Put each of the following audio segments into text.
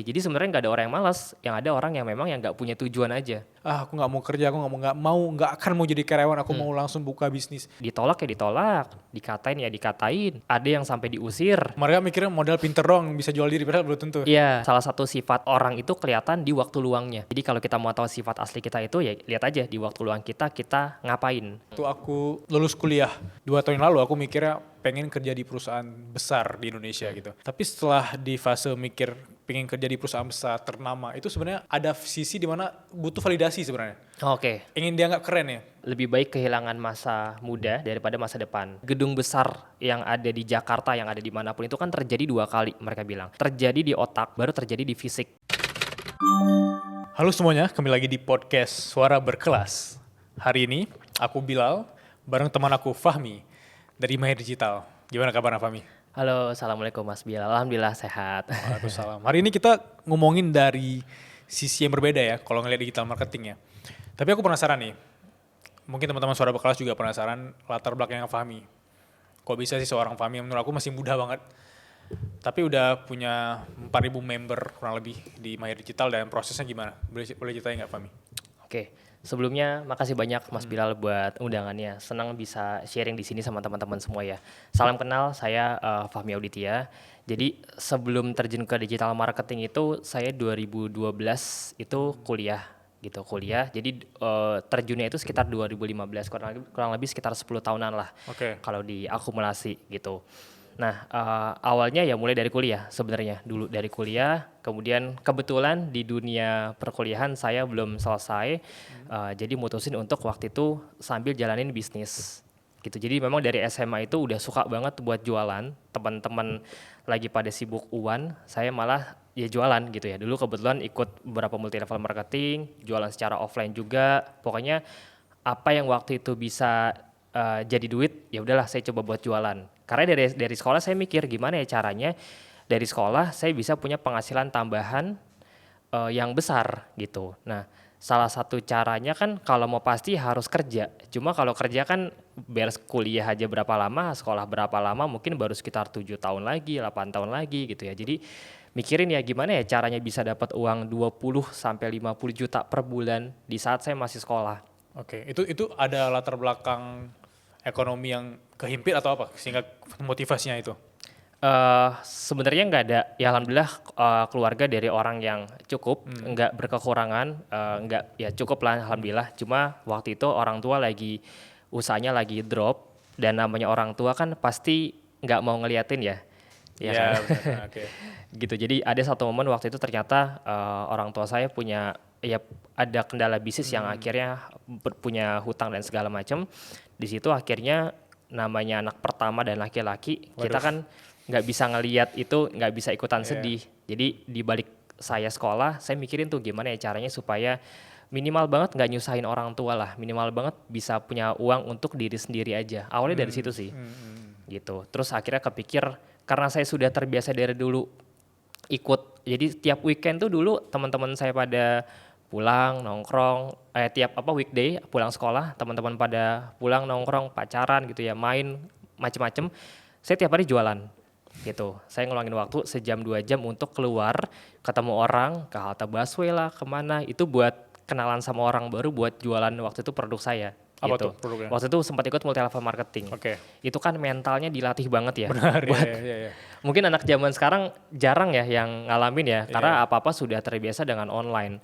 Jadi sebenarnya nggak ada orang yang malas, yang ada orang yang memang yang nggak punya tujuan aja. Aku nggak mau kerja, aku nggak akan mau jadi karyawan, aku mau langsung buka bisnis. Ditolak ya ditolak, dikatain ya dikatain. Ada yang sampai diusir. Mereka mikirnya modal pinter dong bisa jual diri, padahal belum tentu. Iya, salah satu sifat orang itu kelihatan di waktu luangnya. Jadi kalau kita mau tahu sifat asli kita itu ya lihat aja di waktu luang kita ngapain. Waktu aku lulus kuliah 2 tahun lalu, aku mikirnya pengen kerja di perusahaan besar di Indonesia gitu. Tapi setelah di fase mikir pengen kerja di perusahaan besar ternama, itu sebenarnya ada sisi di mana butuh validasi sebenarnya. Oke. Ingin dianggap keren ya. Lebih baik kehilangan masa muda daripada masa depan. Gedung besar yang ada di Jakarta, yang ada dimanapun itu kan terjadi 2 kali mereka bilang. Terjadi di otak, baru terjadi di fisik. Halo semuanya, kembali lagi di podcast Suara Berkelas. Hari ini aku Bilal bareng teman aku Fahmi dari Mahir Digital. Gimana kabarnya Fahmi? Halo, assalamualaikum Mas Bilal. Alhamdulillah sehat. Waalaikumsalam. Hari ini kita ngomongin dari sisi yang berbeda ya kalau ngeliat digital marketing ya. Tapi aku penasaran nih, mungkin teman-teman Suara Berkelas juga penasaran latar belakangnya Fahmi. Kok bisa sih seorang Fahmi, menurut aku masih muda banget. Tapi udah punya 4.000 member kurang lebih di Mahir Digital, dan prosesnya gimana? Boleh ceritain nggak Fahmi? Oke, sebelumnya makasih banyak Mas Bilal buat undangannya. Senang bisa sharing di sini sama teman-teman semua ya. Salam kenal, saya Fahmi Auditia. Jadi sebelum terjun ke digital marketing itu saya 2012 itu kuliah. Jadi terjunnya itu sekitar 2015, kurang lebih sekitar 10 tahunan lah. Oke. Kalau diakumulasi gitu. Nah, awalnya ya mulai dari kuliah sebenarnya. Dulu dari kuliah, kemudian kebetulan di dunia perkuliahan saya belum selesai, jadi mutusin untuk waktu itu sambil jalanin bisnis gitu. Jadi memang dari SMA itu udah suka banget buat jualan. Teman-teman lagi pada sibuk UAN, saya malah ya jualan gitu ya. Dulu kebetulan ikut beberapa multi level marketing, jualan secara offline juga. Pokoknya apa yang waktu itu bisa jadi duit, ya udahlah saya coba buat jualan. Karena dari sekolah saya mikir gimana ya caranya dari sekolah saya bisa punya penghasilan tambahan yang besar gitu. Nah, salah satu caranya kan kalau mau pasti harus kerja. Cuma kalau kerja kan beres kuliah aja berapa lama, sekolah berapa lama, mungkin baru sekitar 7 tahun lagi, 8 tahun lagi gitu ya. Jadi mikirin ya gimana ya caranya bisa dapat uang 20 sampai 50 juta per bulan di saat saya masih sekolah. Oke, itu ada latar belakang ekonomi yang kehimpit atau apa sehingga motivasinya itu? Sebenarnya nggak ada, ya alhamdulillah keluarga dari orang yang cukup, nggak berkekurangan, nggak ya cukup lah alhamdulillah. Cuma waktu itu orang tua usahanya lagi drop, dan namanya orang tua kan pasti nggak mau ngeliatin ya. Ya Iya, kan? benar. Oke. Gitu. Jadi ada satu momen waktu itu ternyata orang tua saya punya ya ada kendala bisnis yang akhirnya punya hutang dan segala macam. Di situ akhirnya namanya anak pertama dan laki-laki, kita kan nggak bisa ngelihat itu, nggak bisa ikutan sedih. Jadi di balik saya sekolah, saya mikirin tuh gimana ya caranya supaya minimal banget nggak nyusahin orang tua lah, minimal banget bisa punya uang untuk diri sendiri aja. Awalnya dari situ sih, gitu. Terus akhirnya kepikir karena saya sudah terbiasa dari dulu ikut, jadi tiap weekend tuh dulu teman-teman saya pada pulang nongkrong, tiap weekday pulang sekolah teman-teman pada pulang nongkrong pacaran gitu ya, main macem-macem. Saya tiap hari jualan gitu. Saya ngeluangin waktu sejam 2 jam untuk keluar ketemu orang ke halte busway lah kemana, itu buat kenalan sama orang baru, buat jualan waktu itu produk saya. Apa Gitu. tuh produknya? Waktu itu sempat ikut multi level marketing. Oke. Itu kan mentalnya dilatih banget ya. Benar, Buat iya. mungkin anak zaman sekarang jarang ya yang ngalamin ya, karena apa-apa sudah terbiasa dengan online.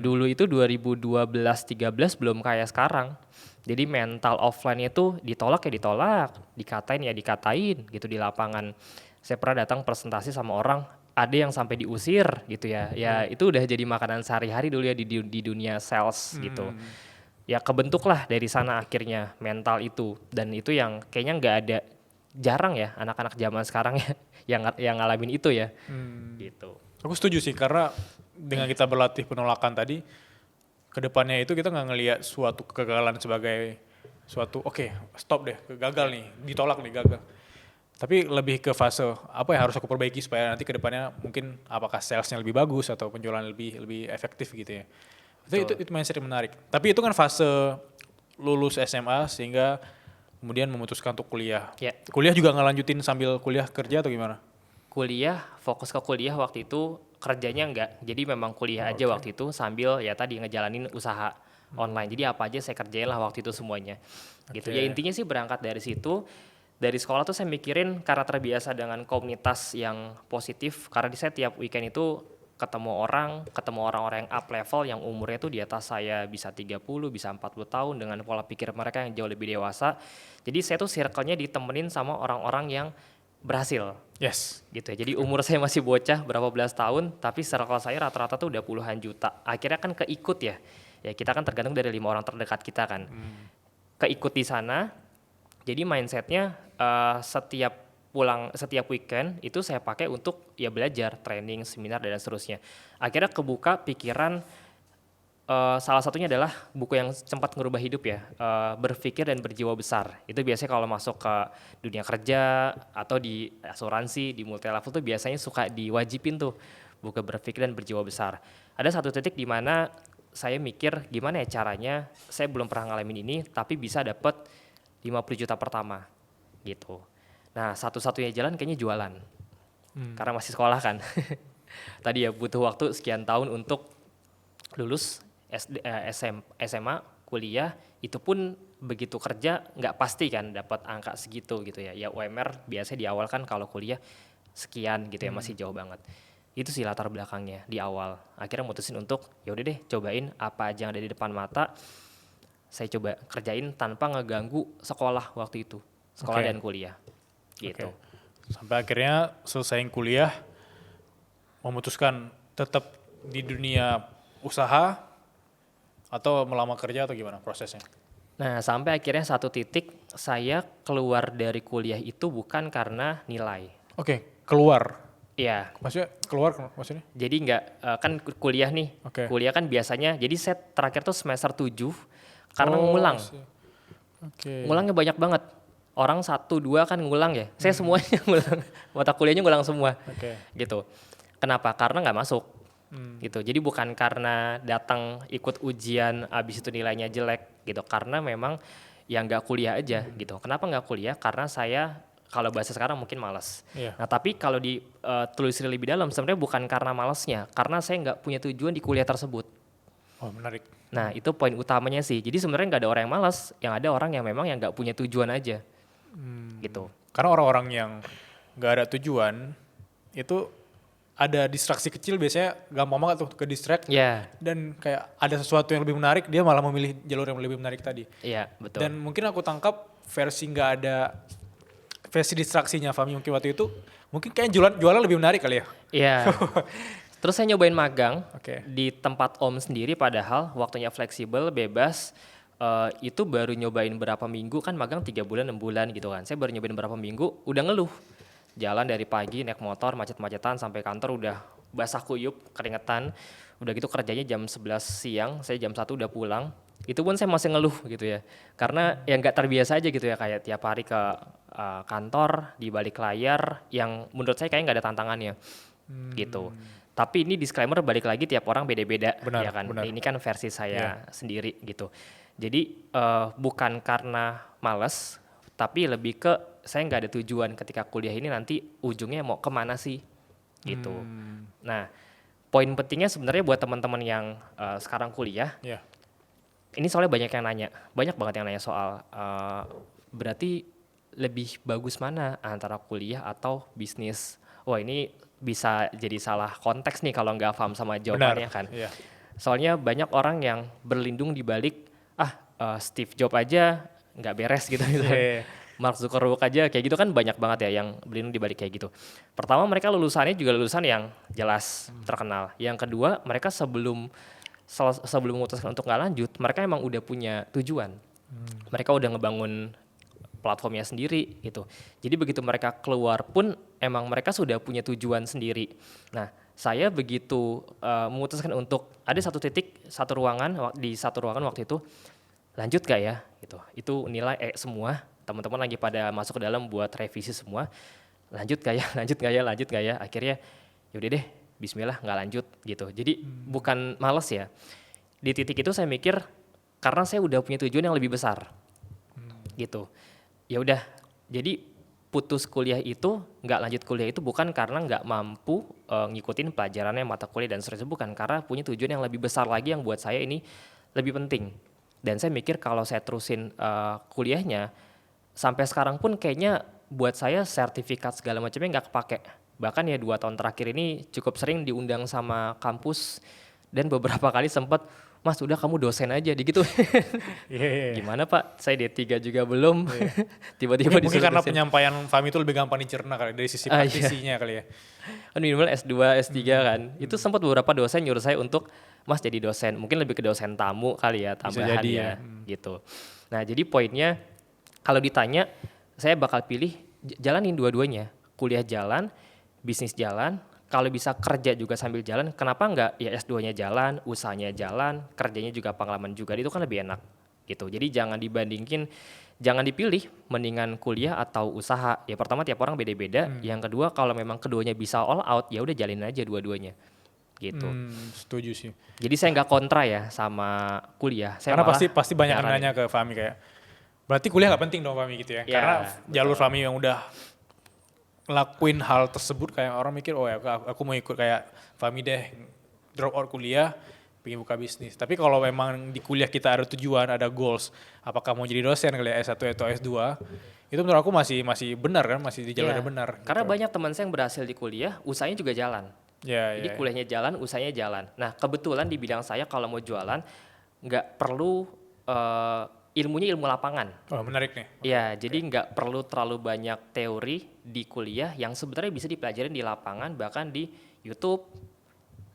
Dulu itu 2012-13 belum kayak sekarang. Jadi mental offline itu ditolak ya ditolak, dikatain ya dikatain gitu di lapangan. Saya pernah datang presentasi sama orang, ada yang sampai diusir gitu ya. Ya itu udah jadi makanan sehari-hari dulu ya di dunia sales gitu. Ya kebentuklah dari sana akhirnya mental itu, dan itu yang kayaknya nggak ada, jarang ya anak-anak zaman sekarang ya yang ngalamin itu ya. Gitu. Aku setuju sih, karena dengan kita berlatih penolakan tadi, kedepannya itu kita nggak ngelihat suatu kegagalan sebagai suatu oke, stop deh, gagal nih, ditolak nih, gagal. Tapi lebih ke fase apa yang harus aku perbaiki supaya nanti kedepannya mungkin apakah salesnya lebih bagus atau penjualan lebih efektif gitu ya. Itu mindset yang menarik. Tapi itu kan fase lulus SMA sehingga kemudian memutuskan untuk kuliah. Ya. Kuliah juga ngelanjutin sambil kuliah kerja atau gimana? Kuliah, fokus ke kuliah waktu itu kerjanya enggak. Jadi memang kuliah aja waktu itu sambil ya tadi ngejalanin usaha online. Jadi apa aja saya kerjain lah waktu itu semuanya. Gitu. Ya Oke. intinya sih berangkat dari situ. Dari sekolah tuh saya mikirin karena terbiasa dengan komunitas yang positif. Karena di saya tiap weekend itu ketemu orang-orang yang up level yang umurnya tuh di atas saya bisa 30, bisa 40 tahun dengan pola pikir mereka yang jauh lebih dewasa. Jadi saya tuh circle-nya ditemenin sama orang-orang yang berhasil Yes. gitu ya. Jadi umur saya masih bocah berapa belas tahun, tapi circle saya rata-rata tuh udah puluhan juta. Akhirnya kan keikut ya. Ya kita kan tergantung dari 5 orang terdekat kita kan. Keikut di sana. Jadi mindsetnya setiap weekend itu saya pakai untuk ya belajar, training, seminar dan seterusnya. Akhirnya kebuka pikiran. Salah satunya adalah buku yang sempat merubah hidup ya, Berpikir dan Berjiwa Besar. Itu biasanya kalau masuk ke dunia kerja atau di asuransi, di multi level tuh biasanya suka diwajibin tuh buku Berpikir dan Berjiwa Besar. Ada satu titik di mana saya mikir gimana ya caranya, saya belum pernah ngalamin ini tapi bisa dapat 50 juta pertama gitu. Nah satu-satunya jalan kayaknya jualan, karena masih sekolah kan. Tadi ya butuh waktu sekian tahun untuk lulus SMA, kuliah, itu pun begitu kerja nggak pasti kan dapat angka segitu gitu ya. Ya UMR biasanya di awal kan kalau kuliah sekian gitu ya, masih jauh banget. Itu sih latar belakangnya di awal. Akhirnya mutusin untuk ya udah deh cobain apa aja yang ada di depan mata. Saya coba kerjain tanpa ngeganggu sekolah waktu itu. Sekolah Oke. dan kuliah gitu. Oke. Sampai akhirnya selesai kuliah, memutuskan tetap di dunia usaha atau melamar kerja atau gimana prosesnya? Nah, sampai akhirnya satu titik saya keluar dari kuliah itu bukan karena nilai. Oke, keluar. Iya, Maksudnya keluar maksudnya? jadi nggak kan kuliah nih. Oke. Kuliah kan biasanya jadi saya terakhir tuh semester 7 karena Oh, ngulang. I see. Oke. Ngulangnya banyak banget. Orang 1, 2 kan ngulang ya. Saya semuanya ngulang. Mata kuliahnya ngulang semua. Oke. Gitu. Kenapa? Karena nggak masuk. Gitu. Jadi bukan karena datang ikut ujian abis itu nilainya jelek gitu. Karena memang yang nggak kuliah aja gitu. Kenapa nggak kuliah? Karena saya kalau bahasa sekarang mungkin malas. Iya. Nah tapi kalau ditelusuri lebih dalam sebenarnya bukan karena malasnya. Karena saya nggak punya tujuan di kuliah tersebut. Oh, menarik. Nah itu poin utamanya sih. Jadi sebenarnya nggak ada orang yang malas. Yang ada orang yang memang yang nggak punya tujuan aja. Gitu. Karena orang-orang yang nggak ada tujuan itu ada distraksi kecil biasanya gampang banget tuh ke distract Ya, dan kayak ada sesuatu yang lebih menarik dia malah memilih jalur yang lebih menarik tadi. iya betul. Dan mungkin aku tangkap versi distraksinya Fahmi mungkin waktu itu mungkin kayak jualan lebih menarik kali ya. Iya. Terus saya nyobain magang Oke. di tempat om sendiri padahal waktunya fleksibel, bebas. Itu baru nyobain berapa minggu kan magang 3 bulan, 6 bulan gitu kan. Saya baru nyobain berapa minggu udah ngeluh. Jalan dari pagi naik motor macet-macetan sampai kantor udah basah kuyup, keringetan. Udah gitu kerjanya jam 11 siang, saya jam 1 udah pulang. Itu pun saya masih ngeluh gitu ya. Karena ya nggak terbiasa aja gitu ya kayak tiap hari ke kantor di balik layar yang menurut saya kayak nggak ada tantangannya. Gitu. Tapi ini disclaimer balik lagi tiap orang beda-beda Benar, ya kan. benar. Ini kan versi saya sendiri gitu. Jadi bukan karena males, tapi lebih ke saya nggak ada tujuan ketika kuliah ini nanti ujungnya mau kemana sih gitu. Nah, poin pentingnya sebenarnya buat teman-teman yang sekarang kuliah, Iya. ini soalnya banyak yang nanya, banyak banget yang nanya soal berarti lebih bagus mana antara kuliah atau bisnis. Wah ini bisa jadi salah konteks nih kalau nggak paham sama jawabannya Benar. kan. Iya. Soalnya banyak orang yang berlindung di balik Steve Jobs aja nggak beres gitu. Iya. Mark Zuckerberg aja kayak gitu kan banyak banget ya yang berlindung di balik kayak gitu. Pertama mereka lulusannya juga lulusan yang jelas terkenal. Yang kedua mereka sebelum memutuskan untuk nggak lanjut, mereka emang udah punya tujuan. Mereka udah ngebangun platformnya sendiri gitu. Jadi begitu mereka keluar pun emang mereka sudah punya tujuan sendiri. Nah, saya begitu memutuskan untuk ada satu titik di satu ruangan waktu itu lanjut gak ya gitu. Itu nilai semua, teman-teman lagi pada masuk ke dalam buat revisi semua. Lanjut gak ya, lanjut gak ya. Akhirnya yaudah deh, bismillah nggak lanjut gitu. Jadi bukan males ya. Di titik itu saya mikir karena saya udah punya tujuan yang lebih besar. Gitu. Ya udah. Jadi putus kuliah itu, nggak lanjut kuliah itu bukan karena nggak mampu ngikutin pelajarannya, mata kuliah dan seterusnya, bukan, karena punya tujuan yang lebih besar lagi yang buat saya ini lebih penting. Dan saya mikir kalau saya terusin kuliahnya, sampai sekarang pun kayaknya buat saya sertifikat segala macamnya nggak kepake. Bahkan ya 2 tahun terakhir ini cukup sering diundang sama kampus dan beberapa kali sempat, Mas udah kamu dosen aja gitu. Iya, iya, iya. Gimana Pak, saya D3 juga belum. Iya. Tiba-tiba Mungkin disuruh karena dosen. penyampaian Fahmi itu lebih gampang dicerna kali dari sisi Ah, iya. praktisinya kali ya. Kan minimal S2, S3 kan. Itu sempat beberapa dosen nyuruh saya untuk, Mas jadi dosen. Mungkin lebih ke dosen tamu kali ya, Bisa tambahan jadi ya, ya. gitu. Nah jadi poinnya, kalau ditanya, saya bakal pilih jalanin dua-duanya. Kuliah jalan, bisnis jalan, kalau bisa kerja juga sambil jalan, kenapa enggak ya S2-nya jalan, usahanya jalan, kerjanya juga pengalaman juga, itu kan lebih enak gitu. Jadi jangan dibandingin, jangan dipilih mendingan kuliah atau usaha. Ya pertama tiap orang beda-beda, yang kedua kalau memang keduanya bisa all out, ya udah jalin aja dua-duanya gitu. Setuju sih. Jadi saya nggak kontra ya sama kuliah, saya Karena malah pasti banyak yang nyaranin. nanya ke Fahmi kayak, berarti kuliah nggak penting dong Fahmi gitu ya? Ya, Karena jalur betul. Fahmi yang udah ngelakuin hal tersebut kayak orang mikir, oh ya aku mau ikut kayak Fahmi deh, drop out kuliah, pengen buka bisnis. Tapi kalau memang di kuliah kita ada tujuan, ada goals, apakah mau jadi dosen kali ya S1 atau S2, itu menurut aku masih benar kan, masih di jalur Ya, yang benar. karena Gitu. banyak teman saya yang berhasil di kuliah, usahanya juga jalan. Ya, Jadi ya. kuliahnya jalan, usahanya jalan. Nah kebetulan di bidang saya kalau mau jualan, nggak perlu ilmunya ilmu lapangan. Oh menarik nih. Ya, jadi nggak perlu terlalu banyak teori di kuliah yang sebenarnya bisa dipelajarin di lapangan, bahkan di YouTube,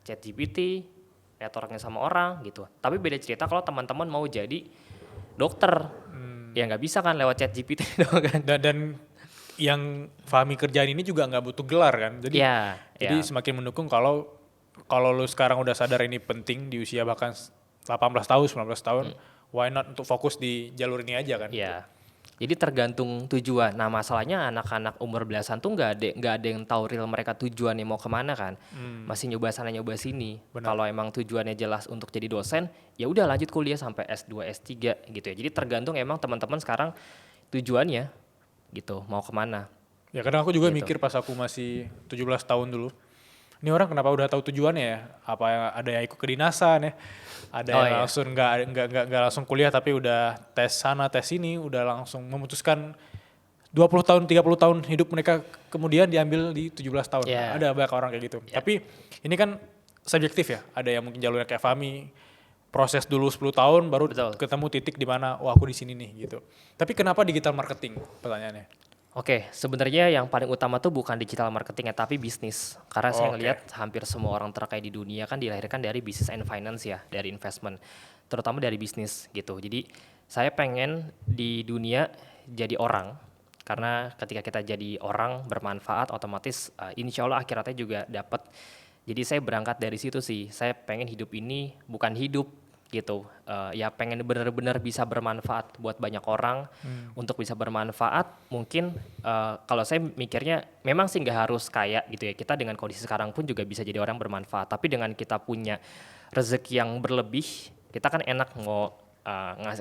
ChatGPT, networking sama orang gitu. Tapi beda cerita kalau teman-teman mau jadi dokter, ya nggak bisa kan lewat ChatGPT dong kan. Dan yang Fahmi kerjaan ini juga nggak butuh gelar kan, Ya, jadi ya, semakin mendukung kalau lu sekarang udah sadar ini penting di usia bahkan 18 tahun, 19 tahun, why not untuk fokus di jalur ini aja kan? ya. Jadi tergantung tujuan. Nah masalahnya anak-anak umur belasan tuh nggak ada yang tahu real mereka tujuannya mau kemana kan. Masih nyoba sana nyoba sini. Benar. Kalau emang tujuannya jelas untuk jadi dosen, ya udah lanjut kuliah sampai S2, S3 gitu ya. Jadi tergantung emang teman-teman sekarang tujuannya gitu, mau kemana Ya kadang aku juga gitu. mikir pas aku masih 17 tahun dulu, ini orang kenapa udah tahu tujuannya ya? Apa ada yang ikut kedinasan ya? Ada Oh yang iya. langsung nggak langsung kuliah tapi udah tes sana tes sini, udah langsung memutuskan 20 tahun 30 tahun hidup mereka kemudian diambil di 17 tahun. Ya. Ada banyak orang kayak gitu. Tapi ini kan subjektif ya. Ada yang mungkin jalurnya kayak Fahmi, proses dulu 10 tahun baru Betul. ketemu titik di mana oh aku di sini nih gitu. Tapi kenapa digital marketing pertanyaannya? Oke, sebenarnya yang paling utama tuh bukan digital marketing ya, tapi bisnis. Karena saya Oke. ngelihat hampir semua orang terkaya di dunia kan dilahirkan dari business and finance ya, dari investment, terutama dari bisnis gitu. Jadi saya pengen di dunia jadi orang, karena ketika kita jadi orang bermanfaat, otomatis insya Allah akhiratnya juga dapat. Jadi saya berangkat dari situ sih. Saya pengen hidup ini bukan hidup gitu. Ya pengen benar-benar bisa bermanfaat buat banyak orang. Untuk bisa bermanfaat mungkin kalau saya mikirnya memang sih nggak harus kaya gitu ya. Kita dengan kondisi sekarang pun juga bisa jadi orang bermanfaat. Tapi dengan kita punya rezeki yang berlebih, kita kan enak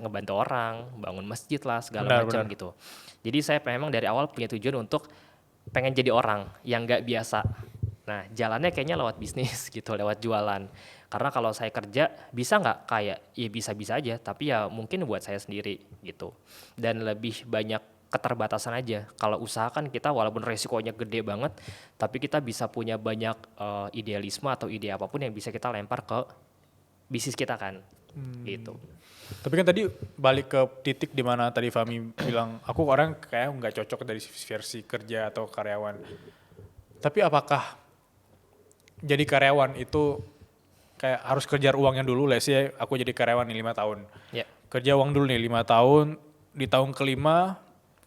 ngebantu orang, bangun masjid lah segala macam Benar. gitu. Jadi saya memang dari awal punya tujuan untuk pengen jadi orang yang nggak biasa. Nah jalannya kayaknya lewat bisnis gitu, lewat jualan. Karena kalau saya kerja bisa nggak kayak, ya bisa-bisa aja, tapi ya mungkin buat saya sendiri gitu. Dan lebih banyak keterbatasan aja. Kalau usaha kan kita walaupun resikonya gede banget, tapi kita bisa punya banyak idealisme atau ide apapun yang bisa kita lempar ke bisnis kita kan, gitu. Tapi kan tadi balik ke titik di mana tadi Fahmi bilang aku orang kayak nggak cocok dari versi kerja atau karyawan. Tapi apakah jadi karyawan itu kayak harus kejar uangnya dulu? Let's say aku jadi karyawan nih 5 tahun. Ya. Kerja uang dulu nih 5 tahun, di tahun kelima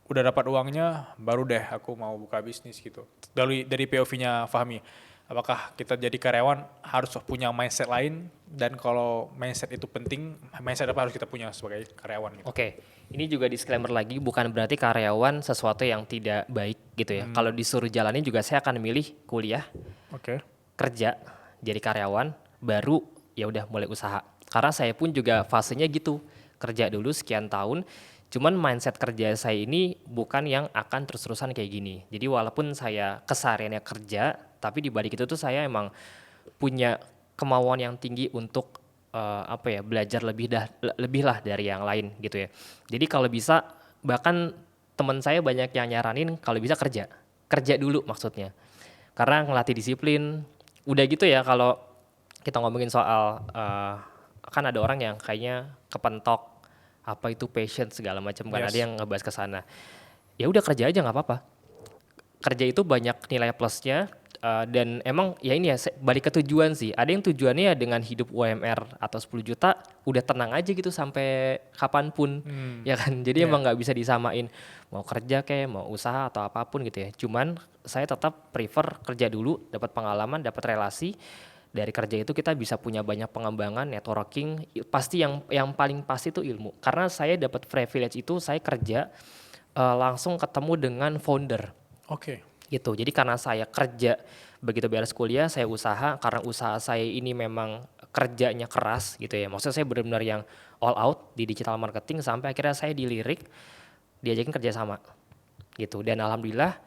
udah dapat uangnya, baru deh aku mau buka bisnis gitu. Dari POV-nya Fahmi, apakah kita jadi karyawan harus punya mindset lain, dan kalau mindset itu penting, mindset apa harus kita punya sebagai karyawan gitu? Oke, ini juga disclaimer lagi, bukan berarti karyawan sesuatu yang tidak baik gitu ya. Kalau disuruh jalanin juga saya akan milih kuliah, Oke. kerja, jadi karyawan, baru ya udah mulai usaha. Karena saya pun juga fasenya gitu, kerja dulu sekian tahun, Cuman mindset kerja saya ini bukan yang akan terus-terusan kayak gini. Jadi walaupun saya kesehariannya kerja, tapi di balik itu tuh saya emang punya kemauan yang tinggi untuk belajar lebih lah dari yang lain gitu ya. Jadi kalau bisa, bahkan teman saya banyak yang nyaranin kalau bisa kerja dulu maksudnya. Karena ngelatih disiplin, udah gitu ya kalau kita ngomongin soal kan ada orang yang kayaknya kepentok apa itu passion segala macam kan, ada Yes. yang ngebahas ke sana. Ya udah kerja aja nggak apa-apa. Kerja itu banyak nilai plusnya, dan emang ya ini ya balik ke tujuan sih. Ada yang tujuannya ya dengan hidup UMR atau 10 juta udah tenang aja gitu sampai kapanpun, ya kan. Jadi Iya. emang nggak bisa disamain mau kerja kayak mau usaha atau apapun gitu ya. Cuman saya tetap prefer kerja dulu, dapat pengalaman, dapat relasi. Dari kerja itu kita bisa punya banyak pengembangan, networking. Pasti yang paling pasti itu ilmu. Karena saya dapat privilege itu, saya kerja langsung ketemu dengan founder Oke. gitu. Jadi karena saya kerja, begitu beres kuliah saya usaha, karena usaha saya ini memang kerjanya keras gitu ya. Maksudnya saya benar-benar yang all out di digital marketing sampai akhirnya saya dilirik, diajakin kerja sama gitu. Dan alhamdulillah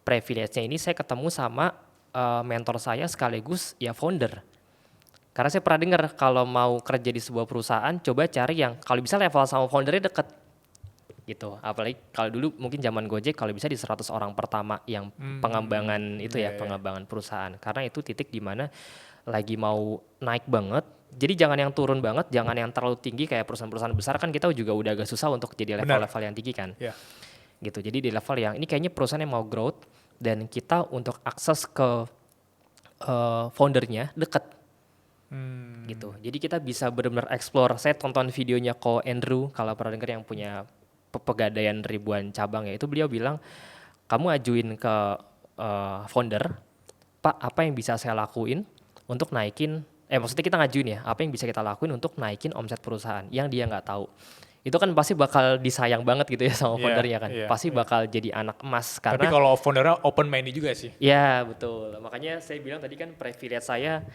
privilege-nya ini saya ketemu sama mentor saya sekaligus ya founder. Karena saya pernah dengar kalau mau kerja di sebuah perusahaan, coba cari yang kalau bisa level sama foundernya deket gitu. Apalagi kalau dulu mungkin zaman Gojek kalau bisa di 100 orang pertama yang pengembangan itu ya, Iya. pengembangan perusahaan. Karena itu titik di mana lagi mau naik banget. Jadi jangan yang turun banget, jangan yang terlalu tinggi kayak perusahaan-perusahaan besar kan kita juga udah agak susah untuk jadi Benar. level-level yang tinggi kan. Iya. Gitu. Jadi di level yang ini kayaknya perusahaan yang mau growth dan kita untuk akses ke foundernya deket gitu. Jadi kita bisa benar-benar explore. Saya tonton videonya Ko Andrew kalau pernah dengar yang punya pegadaian ribuan cabang ya. Itu beliau bilang kamu ajuin ke founder, Pak apa yang bisa saya lakuin untuk naikin, maksudnya kita ngajuin ya, apa yang bisa kita lakuin untuk naikin omset perusahaan yang dia nggak tahu. Itu kan pasti bakal disayang banget gitu ya sama Iya, foundernya kan. iya, Pasti iya. bakal jadi anak emas Tapi karena kalau foundernya open minded juga sih. ya betul. Makanya saya bilang tadi kan privilege saya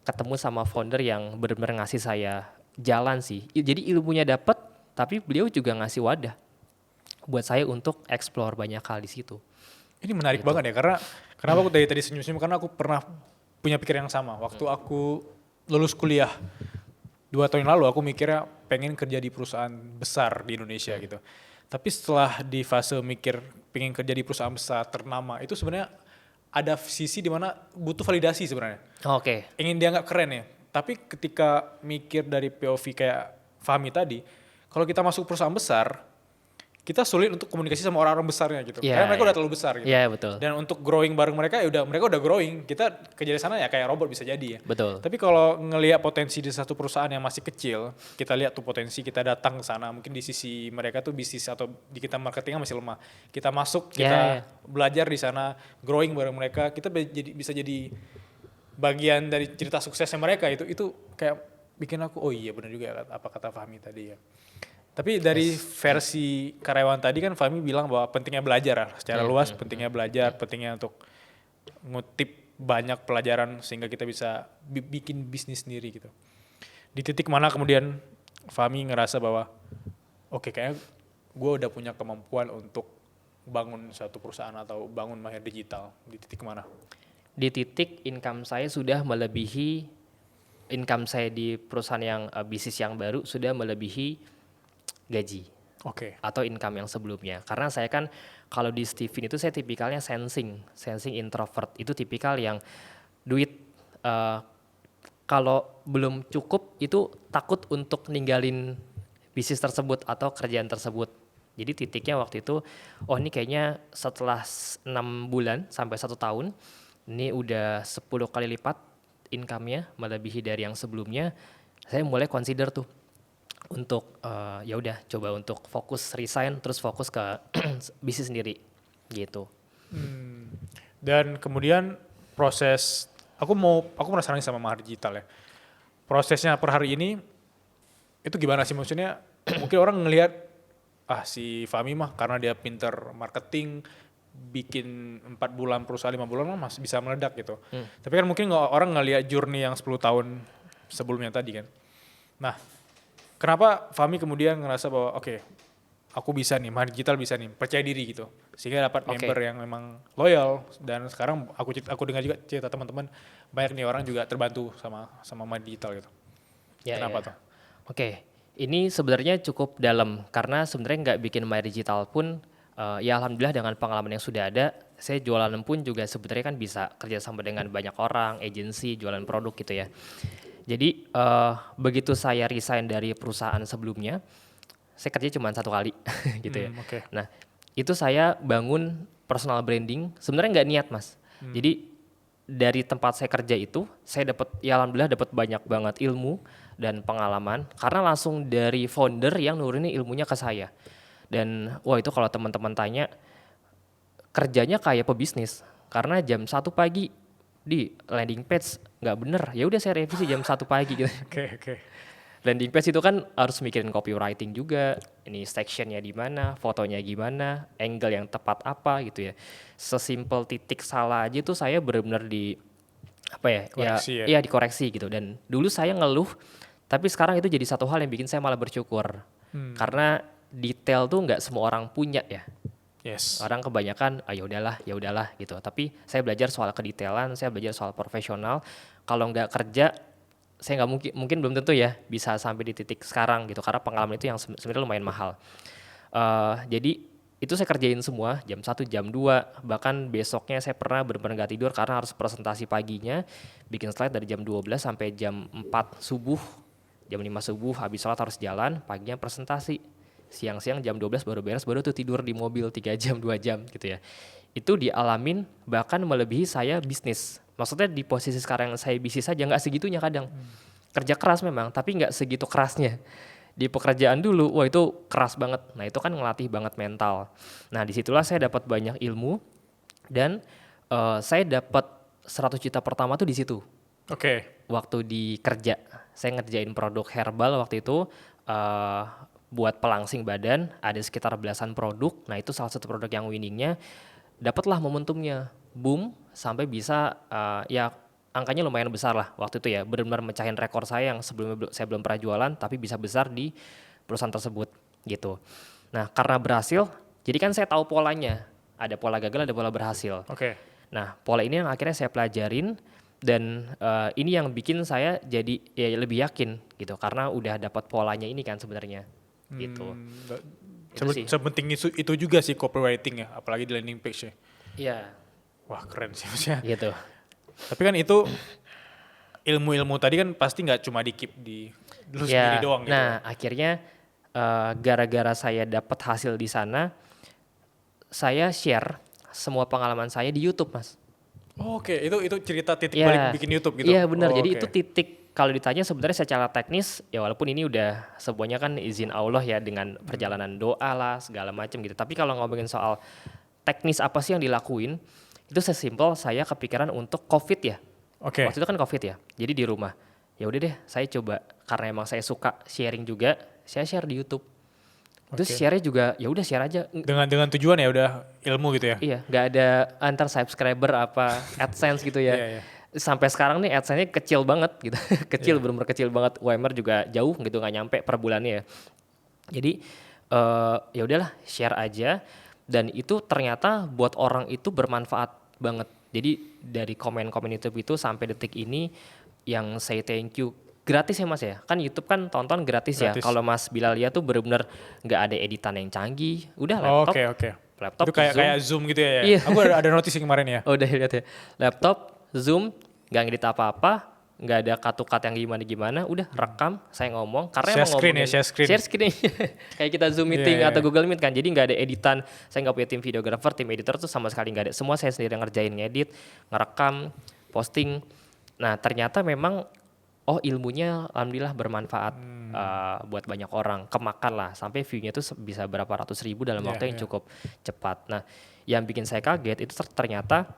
ketemu sama founder yang benar-benar ngasih saya jalan sih. Jadi ilmunya dapat, tapi beliau juga ngasih wadah buat saya untuk explore banyak hal di situ. Ini menarik Gitu. banget ya, karena kenapa aku tadi senyum-senyum, karena aku pernah punya pikiran yang sama. Waktu aku lulus kuliah 2 tahun lalu, aku mikirnya pengen kerja di perusahaan besar di Indonesia gitu. Tapi setelah di fase mikir pengen kerja di perusahaan besar ternama, itu sebenarnya ada sisi di mana butuh validasi sebenarnya. Oke. Ingin dianggap keren ya. Tapi ketika mikir dari POV kayak Fahmi tadi, kalau kita masuk perusahaan besar, kita sulit untuk komunikasi sama orang-orang besarnya gitu. Iya, Karena mereka iya. udah terlalu besar gitu. Iya, betul. Dan untuk growing bareng mereka ya udah mereka udah growing. Kita kerja di sana ya kayak robot bisa jadi ya. Betul. Tapi kalau ngelihat potensi di satu perusahaan yang masih kecil, kita lihat tuh potensi, kita datang ke sana, mungkin di sisi mereka tuh bisnis atau di kita marketingnya masih lemah. Kita masuk, Iya, kita iya. belajar di sana, growing bareng mereka, kita bisa jadi bagian dari cerita suksesnya mereka. Itu kayak bikin aku oh iya benar juga ya apa kata Fahmi tadi ya. Tapi dari versi karyawan tadi kan Fahmi bilang bahwa pentingnya belajar lah, secara luas pentingnya belajar, pentingnya untuk ngutip banyak pelajaran sehingga kita bisa bikin bisnis sendiri gitu. Di titik mana kemudian Fahmi ngerasa bahwa oke kayaknya gue udah punya kemampuan untuk bangun suatu perusahaan atau bangun Mahir Digital, di titik mana? Di titik income saya sudah melebihi income saya di perusahaan yang bisnis yang baru sudah melebihi gaji Oke. atau income yang sebelumnya. Karena saya kan kalau di Steven itu saya tipikalnya sensing introvert. Itu tipikal yang duit kalau belum cukup itu takut untuk ninggalin bisnis tersebut atau kerjaan tersebut. Jadi titiknya waktu itu, oh ini kayaknya setelah 6 bulan sampai 1 tahun, ini udah 10 kali lipat income-nya melebihi dari yang sebelumnya, saya mulai consider tuh untuk ya udah coba untuk fokus resign terus fokus ke bisnis sendiri gitu. Dan kemudian proses aku penasaran sama Mahir Digital ya. Prosesnya per hari ini itu gimana sih, maksudnya mungkin orang ngelihat si Fahmi mah karena dia pinter marketing bikin 4 bulan perusahaan 5 bulan mah masih bisa meledak gitu. Tapi kan mungkin orang ngelihat journey yang 10 tahun sebelumnya tadi kan. Nah, kenapa Fahmi kemudian ngerasa bahwa oke, aku bisa nih, marketing digital bisa nih, percaya diri gitu. Sehingga dapat Oke. member yang memang loyal, dan sekarang aku dengar juga cerita teman-teman, banyak nih orang juga terbantu sama marketing digital gitu. Ya, Kenapa ya. tuh? Oke, ini sebenarnya cukup dalam karena sebenarnya nggak bikin My Digital pun ya alhamdulillah dengan pengalaman yang sudah ada, saya jualan pun juga sebenarnya kan bisa kerjasama dengan banyak orang, agensi, jualan produk gitu ya. Jadi begitu saya resign dari perusahaan sebelumnya, saya kerja cuma 1 kali gitu ya. Oke. Nah itu saya bangun personal branding, sebenarnya nggak niat mas. Jadi dari tempat saya kerja itu, saya dapat ya alhamdulillah dapat banyak banget ilmu dan pengalaman karena langsung dari founder yang nurunin ilmunya ke saya. Dan wah itu kalau teman-teman tanya kerjanya kayak pebisnis karena jam 1 pagi di landing page nggak bener, ya udah saya revisi jam 1 pagi gitu. Oke, oke. Landing page itu kan harus mikirin copywriting juga, ini sectionnya di mana, fotonya gimana, angle yang tepat apa gitu ya. Sesimpel titik salah aja tuh saya benar-benar di apa ya, Koreksi ya? ya dikoreksi gitu. Dan dulu saya ngeluh, tapi sekarang itu jadi satu hal yang bikin saya malah bersyukur. Karena detail tuh nggak semua orang punya ya. Yes. Orang kebanyakan ya udahlah gitu. Tapi saya belajar soal kedetailan, saya belajar soal profesional. Kalau nggak kerja, saya nggak mungkin belum tentu ya bisa sampai di titik sekarang gitu. Karena pengalaman itu yang sebenarnya lumayan mahal. Jadi itu saya kerjain semua jam 1, jam 2, bahkan besoknya saya pernah benar-benar nggak tidur karena harus presentasi paginya, bikin slide dari jam 12 sampai jam 4 subuh, jam 5 subuh habis sholat harus jalan, paginya presentasi. Siang-siang jam 12 baru beres, baru tuh tidur di mobil 3 jam, 2 jam gitu ya. Itu dialamin bahkan melebihi saya bisnis. Maksudnya di posisi sekarang saya bisnis saja nggak segitunya kadang. Kerja keras memang, tapi nggak segitu kerasnya. Di pekerjaan dulu, wah itu keras banget. Nah itu kan ngelatih banget mental. Nah disitulah saya dapat banyak ilmu dan saya dapat 100 juta pertama tuh di situ. Oke. Waktu di kerja, saya ngerjain produk herbal waktu itu buat pelangsing badan, ada sekitar belasan produk. Nah itu salah satu produk yang winningnya, dapatlah momentumnya, boom sampai bisa ya angkanya lumayan besar lah waktu itu ya, benar-benar mecahin rekor saya yang sebelumnya saya belum pernah jualan tapi bisa besar di perusahaan tersebut gitu. Nah karena berhasil, jadi kan saya tahu polanya, ada pola gagal, ada pola berhasil. Oke. Nah pola ini yang akhirnya saya pelajarin dan ini yang bikin saya jadi ya lebih yakin gitu karena udah dapat polanya ini kan sebenarnya gitu. Itu sih. Sepenting itu juga sih copywriting ya, apalagi di landing page ya. Iya. Wah keren sih maksudnya. Gitu. Tapi kan itu ilmu-ilmu tadi kan pasti nggak cuma di keep di lu sendiri doang gitu. Nah akhirnya gara-gara saya dapat hasil di sana, saya share semua pengalaman saya di YouTube mas. Oh, oke, itu cerita titik Iya. balik bikin YouTube gitu. Iya benar. Oh, Jadi oke. itu titik kalau ditanya sebenarnya secara teknis ya walaupun ini udah semuanya kan izin Allah ya dengan perjalanan doa lah segala macam gitu. Tapi kalau ngomongin soal teknis apa sih yang dilakuin, itu sesimpel saya kepikiran untuk COVID ya. Oke. Waktu itu kan COVID ya. Jadi di rumah. Ya udah deh, saya coba karena emang saya suka sharing juga, saya share di YouTube. Terus Oke. share-nya juga ya udah share aja. Dengan tujuan ya udah ilmu gitu ya. Iya, nggak ada antar subscriber apa AdSense gitu ya. Iya, iya. Sampai sekarang nih AdSense-nya kecil banget gitu. Kecil, bener-bener kecil banget. UMR juga jauh gitu, nggak nyampe per bulannya ya. Jadi ya udahlah share aja dan itu ternyata buat orang itu bermanfaat banget. Jadi dari komen-komen YouTube itu sampai detik ini yang say thank you gratis ya mas ya, kan YouTube kan tonton gratis ya. Gratis. Kalau Mas Bilal lihat tuh bener-bener nggak ada editan yang canggih, udah Oh, laptop, oke. laptop Itu kayak Zoom. kayak Zoom gitu ya. Iya. Aku ada notice kemarin ya. Oh udah lihat ya, laptop Zoom nggak ngedit apa-apa, nggak ada cut yang gimana-gimana, udah rekam saya ngomong karena Share emang screen ya, ngomongin share screen. kayak kita Zoom Iya, meeting iya, atau iya. Google Meet kan, jadi nggak ada editan, saya nggak punya tim videographer, tim editor tuh sama sekali nggak ada, semua saya sendiri yang ngerjain, ngedit, ngerekam, posting. Nah ternyata memang oh ilmunya alhamdulillah bermanfaat buat banyak orang, kemakan lah sampai view-nya tuh bisa berapa ratus ribu dalam Iya, waktu yang iya. cukup cepat. Nah yang bikin saya kaget itu ternyata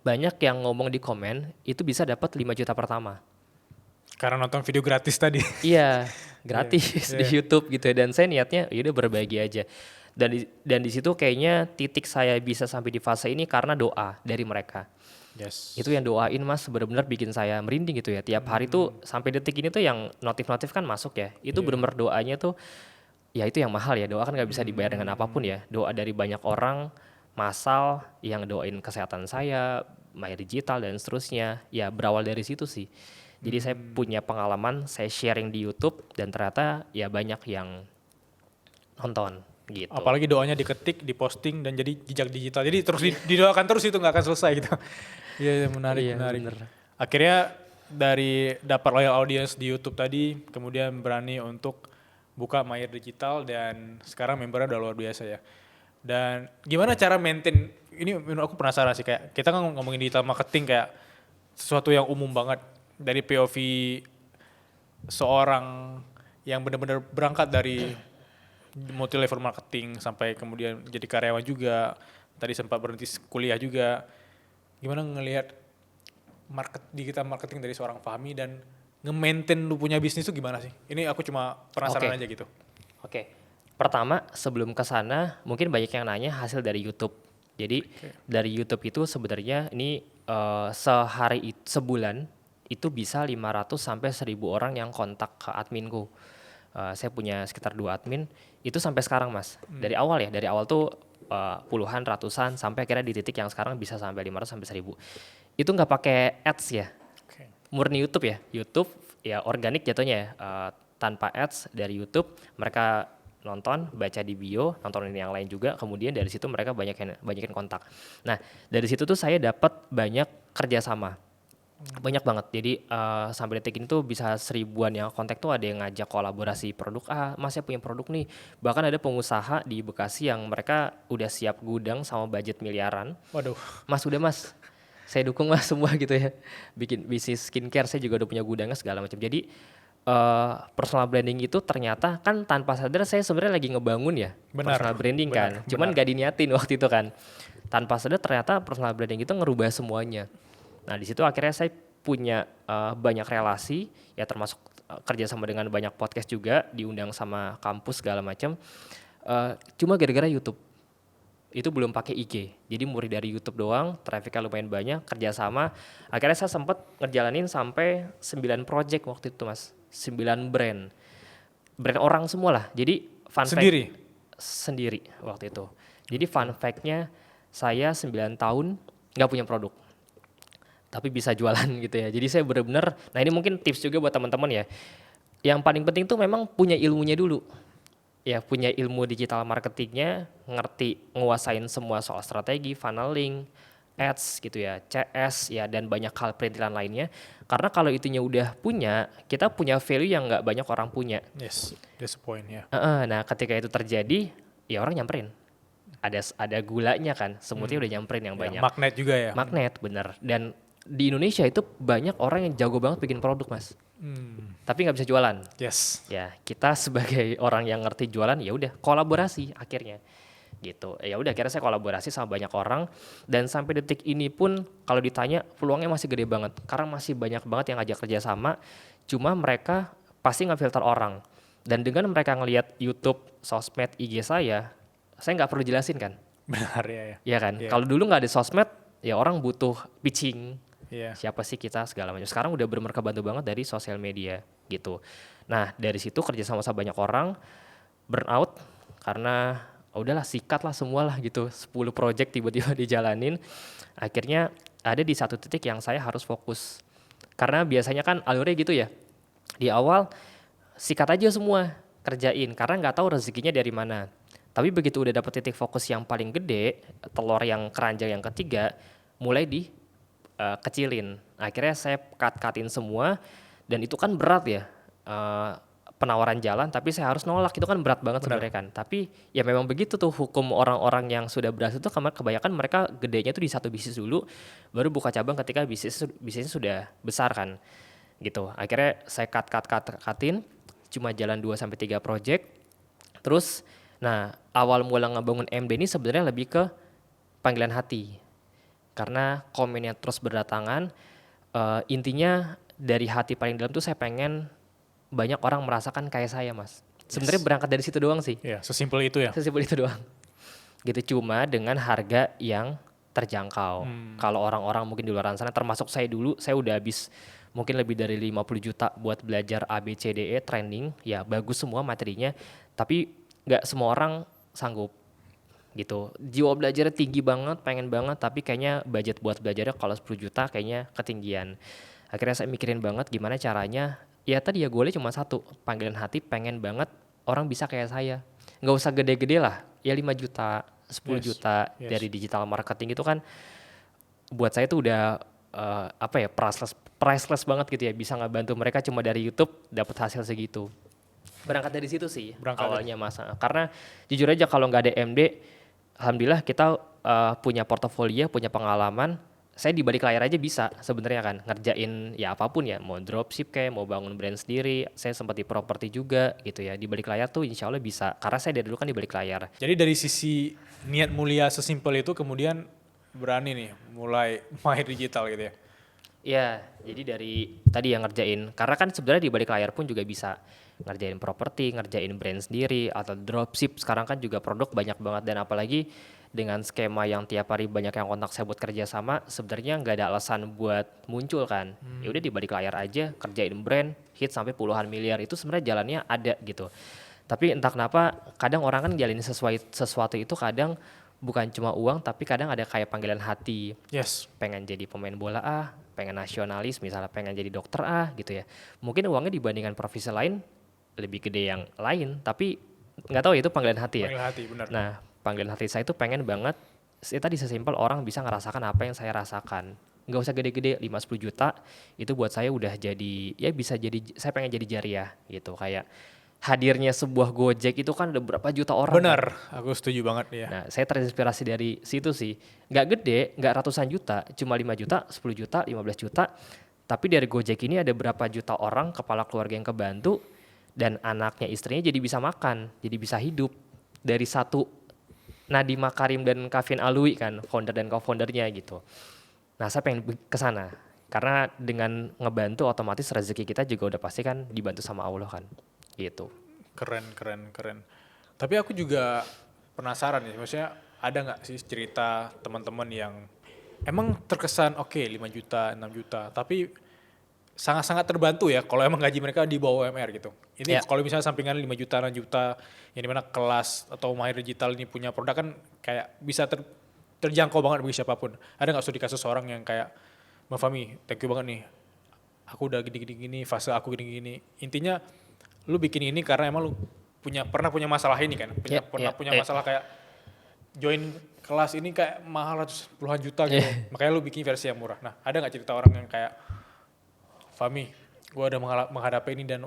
banyak yang ngomong di komen itu bisa dapat 5 juta pertama. Karena nonton video gratis tadi. Iya, gratis Iya, di iya. YouTube gitu ya. Dan saya niatnya yaudah berbagi aja. Dan di situ kayaknya titik saya bisa sampai di fase ini karena doa dari mereka. Yes. Itu yang doain mas benar-benar bikin saya merinding gitu ya. Tiap hari tuh sampai detik ini tuh yang notif-notif kan masuk ya. Itu Iya. benar-benar doanya tuh ya itu yang mahal ya, doa kan nggak bisa dibayar dengan apapun ya. Doa dari banyak orang, massal yang doain kesehatan saya, Mayer Digital dan seterusnya. Ya berawal dari situ sih. Jadi saya punya pengalaman, saya sharing di YouTube dan ternyata ya banyak yang nonton gitu. Apalagi doanya diketik, diposting dan jadi jejak digital. Jadi terus didoakan terus itu nggak akan selesai gitu. Iya, menarik, Iya, menarik. bener. Akhirnya dari dapat loyal audience di YouTube tadi, kemudian berani untuk buka Mayer Digital dan sekarang membernya udah luar biasa ya. Dan gimana cara maintain, ini aku penasaran sih, kayak kita kan ngomongin digital marketing kayak sesuatu yang umum banget dari POV seorang yang benar-benar berangkat dari multi level marketing sampai kemudian jadi karyawan juga, tadi sempat berhenti kuliah juga. Gimana ngelihat digital marketing dari seorang Fahmi dan nge-maintain lu punya bisnis itu gimana sih? Ini aku cuma penasaran aja gitu. Oke. Pertama, sebelum ke sana mungkin banyak yang nanya hasil dari YouTube. Jadi dari YouTube itu sebenarnya ini sebulan itu bisa 500 sampai 1.000 orang yang kontak ke adminku. Saya punya sekitar 2 admin, itu sampai sekarang Mas. Dari awal tuh puluhan, ratusan, sampai akhirnya di titik yang sekarang bisa sampai 500 sampai 1.000. Itu nggak pakai ads ya, murni YouTube ya. YouTube ya organik jatuhnya ya, tanpa ads dari YouTube. Mereka nonton, baca di bio, nontonin yang lain juga, kemudian dari situ mereka banyakin kontak. Nah dari situ tuh saya dapat banyak kerjasama. Banyak banget, jadi sampai detik ini tuh bisa 1.000-an yang kontak tuh, ada yang ngajak kolaborasi produk, Mas saya punya produk nih. Bahkan ada pengusaha di Bekasi yang mereka udah siap gudang sama budget miliaran. Waduh. Mas udah Mas, saya dukung Mas semua gitu ya. Bikin bisnis skincare, saya juga udah punya gudangnya segala macam. Jadi personal branding itu ternyata kan tanpa sadar saya sebenarnya lagi ngebangun ya personal branding kan. Cuman gak diniatin waktu itu kan. Tanpa sadar ternyata personal branding itu ngerubah semuanya. Nah di situ akhirnya saya punya banyak relasi ya, termasuk kerja sama dengan banyak podcast juga, diundang sama kampus segala macam. Cuma gara-gara YouTube. Itu belum pakai IG. Jadi murni dari YouTube doang, trafficnya lumayan banyak, kerja sama. Akhirnya saya sempat ngejalanin sampai 9 project waktu itu Mas. 9 brand. Brand orang semua lah. Jadi fun Sendiri? Sendiri waktu itu. Jadi fun fact-nya saya 9 tahun nggak punya produk, tapi bisa jualan gitu ya. Jadi saya benar-benar, nah ini mungkin tips juga buat teman-teman ya. Yang paling penting tuh memang punya ilmunya dulu. Ya punya ilmu digital marketingnya, ngerti nguasain semua soal strategi, funneling, ads gitu ya, CS ya, dan banyak hal perintilan lainnya. Karena kalau itunya udah punya, kita punya value yang nggak banyak orang punya. Yes, that's the point ya. Nah ketika itu terjadi, ya orang nyamperin. Ada gulanya kan, semutnya udah nyamperin yang banyak. Magnet juga ya. Magnet bener. Dan di Indonesia itu banyak orang yang jago banget bikin produk Mas, tapi nggak bisa jualan. Yes. Ya kita sebagai orang yang ngerti jualan ya udah kolaborasi akhirnya gitu. Ya udah akhirnya saya kolaborasi sama banyak orang, dan sampai detik ini pun kalau ditanya peluangnya masih gede banget karena masih banyak banget yang ngajak kerja sama. Cuma mereka pasti nge-filter orang, dan dengan mereka ngelihat YouTube, sosmed, IG saya nggak perlu jelasin kan. Benar ya. Iya kan. Yeah. Kalau dulu nggak ada sosmed ya orang butuh pitching. Yeah. Siapa sih kita segala macam. Sekarang udah benar-benar kebantu banget dari sosial media gitu. Nah dari situ kerja sama banyak orang, burnout karena udahlah sikat lah semua lah gitu. 10 project tiba-tiba dijalanin. Akhirnya ada di satu titik yang saya harus fokus. Karena biasanya kan alurnya gitu ya. Di awal sikat aja semua, kerjain karena nggak tahu rezekinya dari mana. Tapi begitu udah dapet titik fokus yang paling gede, telur yang keranjang yang ketiga, mulai kecilin. Akhirnya saya cut-cutin semua, dan itu kan berat ya, penawaran jalan tapi saya harus nolak, itu kan berat banget sebenarnya kan. Tapi ya memang begitu tuh hukum orang-orang yang sudah berhasil tuh, kebanyakan mereka gedenya tuh di satu bisnis dulu, baru buka cabang ketika bisnisnya sudah besar kan gitu. Akhirnya saya cutin, cuma jalan 2-3 project. Terus nah awal mula ngebangun MD ini sebenarnya lebih ke panggilan hati. Karena komennya terus berdatangan, intinya dari hati paling dalam tuh saya pengen banyak orang merasakan kayak saya Mas. Sebenarnya berangkat dari situ doang sih. Iya, sesimpel itu ya. Sesimpel itu doang. Gitu, cuma dengan harga yang terjangkau. Kalau orang-orang mungkin di luar sana, termasuk saya dulu, saya udah habis mungkin lebih dari 50 juta buat belajar ABCDE training, ya bagus semua materinya. Tapi nggak semua orang sanggup gitu. Jiwa belajarnya tinggi banget, pengen banget, tapi kayaknya budget buat belajarnya kalau 10 juta kayaknya ketinggian. Akhirnya saya mikirin banget gimana caranya, ya tadi ya goalnya cuma satu, panggilan hati pengen banget orang bisa kayak saya. Nggak usah gede-gede lah, ya 5 juta, 10 Yes, juta yes. dari digital marketing itu kan buat saya tuh udah apa ya, priceless banget gitu ya, bisa ngebantu mereka cuma dari YouTube dapat hasil segitu. Berangkat dari situ sih Berangkat dari- awalnya masa, karena jujur aja kalau nggak ada MD, alhamdulillah kita punya portofolio, punya pengalaman. Saya di balik layar aja bisa sebenarnya kan ngerjain ya apapun ya, mau dropship kayak mau bangun brand sendiri. Saya sempat di properti juga gitu ya, di balik layar tuh insya Allah bisa, karena saya dari dulu kan di balik layar. Jadi dari sisi niat mulia sesimpel itu kemudian berani nih mulai mahir digital gitu ya. Iya, jadi dari tadi yang ngerjain, karena kan sebenarnya di balik layar pun juga bisa ngerjain properti, ngerjain brand sendiri, atau dropship. Sekarang kan juga produk banyak banget, dan apalagi dengan skema yang tiap hari banyak yang kontak saya buat kerja sama, sebenarnya nggak ada alasan buat muncul kan. Ya udah di balik layar aja, kerjain brand, hit sampai puluhan miliar, itu sebenarnya jalannya ada gitu. Tapi entah kenapa kadang orang kan jalin sesuatu itu kadang bukan cuma uang, tapi kadang ada kayak panggilan hati, Yes. pengen jadi pemain bola pengen nasionalis, misalnya pengen jadi dokter gitu ya. Mungkin uangnya dibandingkan profesi lain lebih gede yang lain, tapi nggak tahu ya itu panggilan hati ya. Panggil hati, benar. Nah, panggilan hati saya itu pengen banget, tadi sesimpel orang bisa ngerasakan apa yang saya rasakan. Nggak usah gede-gede, 5-10 juta, itu buat saya udah jadi, ya bisa jadi, saya pengen jadi jariah gitu. Kayak hadirnya sebuah Gojek itu kan ada berapa juta orang. Benar, aku setuju banget ya. Nah, saya terinspirasi dari situ sih. Nggak gede, nggak ratusan juta, cuma 5 juta, 10 juta, 15 juta. Tapi dari Gojek ini ada berapa juta orang, kepala keluarga yang kebantu, dan anaknya, istrinya jadi bisa makan, jadi bisa hidup. Dari satu Nadiem Makarim dan Kevin Alwi kan, founder dan co-foundernya gitu. Nah, saya pengen ke sana. Karena dengan ngebantu otomatis rezeki kita juga udah pasti kan dibantu sama Allah kan. Gitu. Keren, keren, keren. Tapi aku juga penasaran nih, maksudnya ada nggak sih cerita teman-teman yang emang terkesan oke 5 juta, 6 juta, tapi sangat-sangat terbantu ya kalau emang gaji mereka di bawah UMR gitu. Ini Ya. kalau misalnya sampingan 5 juta, 6 juta, yang dimana kelas atau mahir digital ini punya produk kan kayak bisa terjangkau banget bagi siapapun. Ada nggak studi kasus seorang yang kayak, Mbak Fami, thank you banget nih, aku udah gini-gini, fase aku gini-gini. Intinya lu bikin ini karena emang lu pernah punya masalah ini kan, punya masalah kayak join kelas ini kayak mahal ratus puluhan juta gitu, makanya lu bikin versi yang murah. Nah, ada nggak cerita orang yang kayak, Fami, gue udah menghadapi ini dan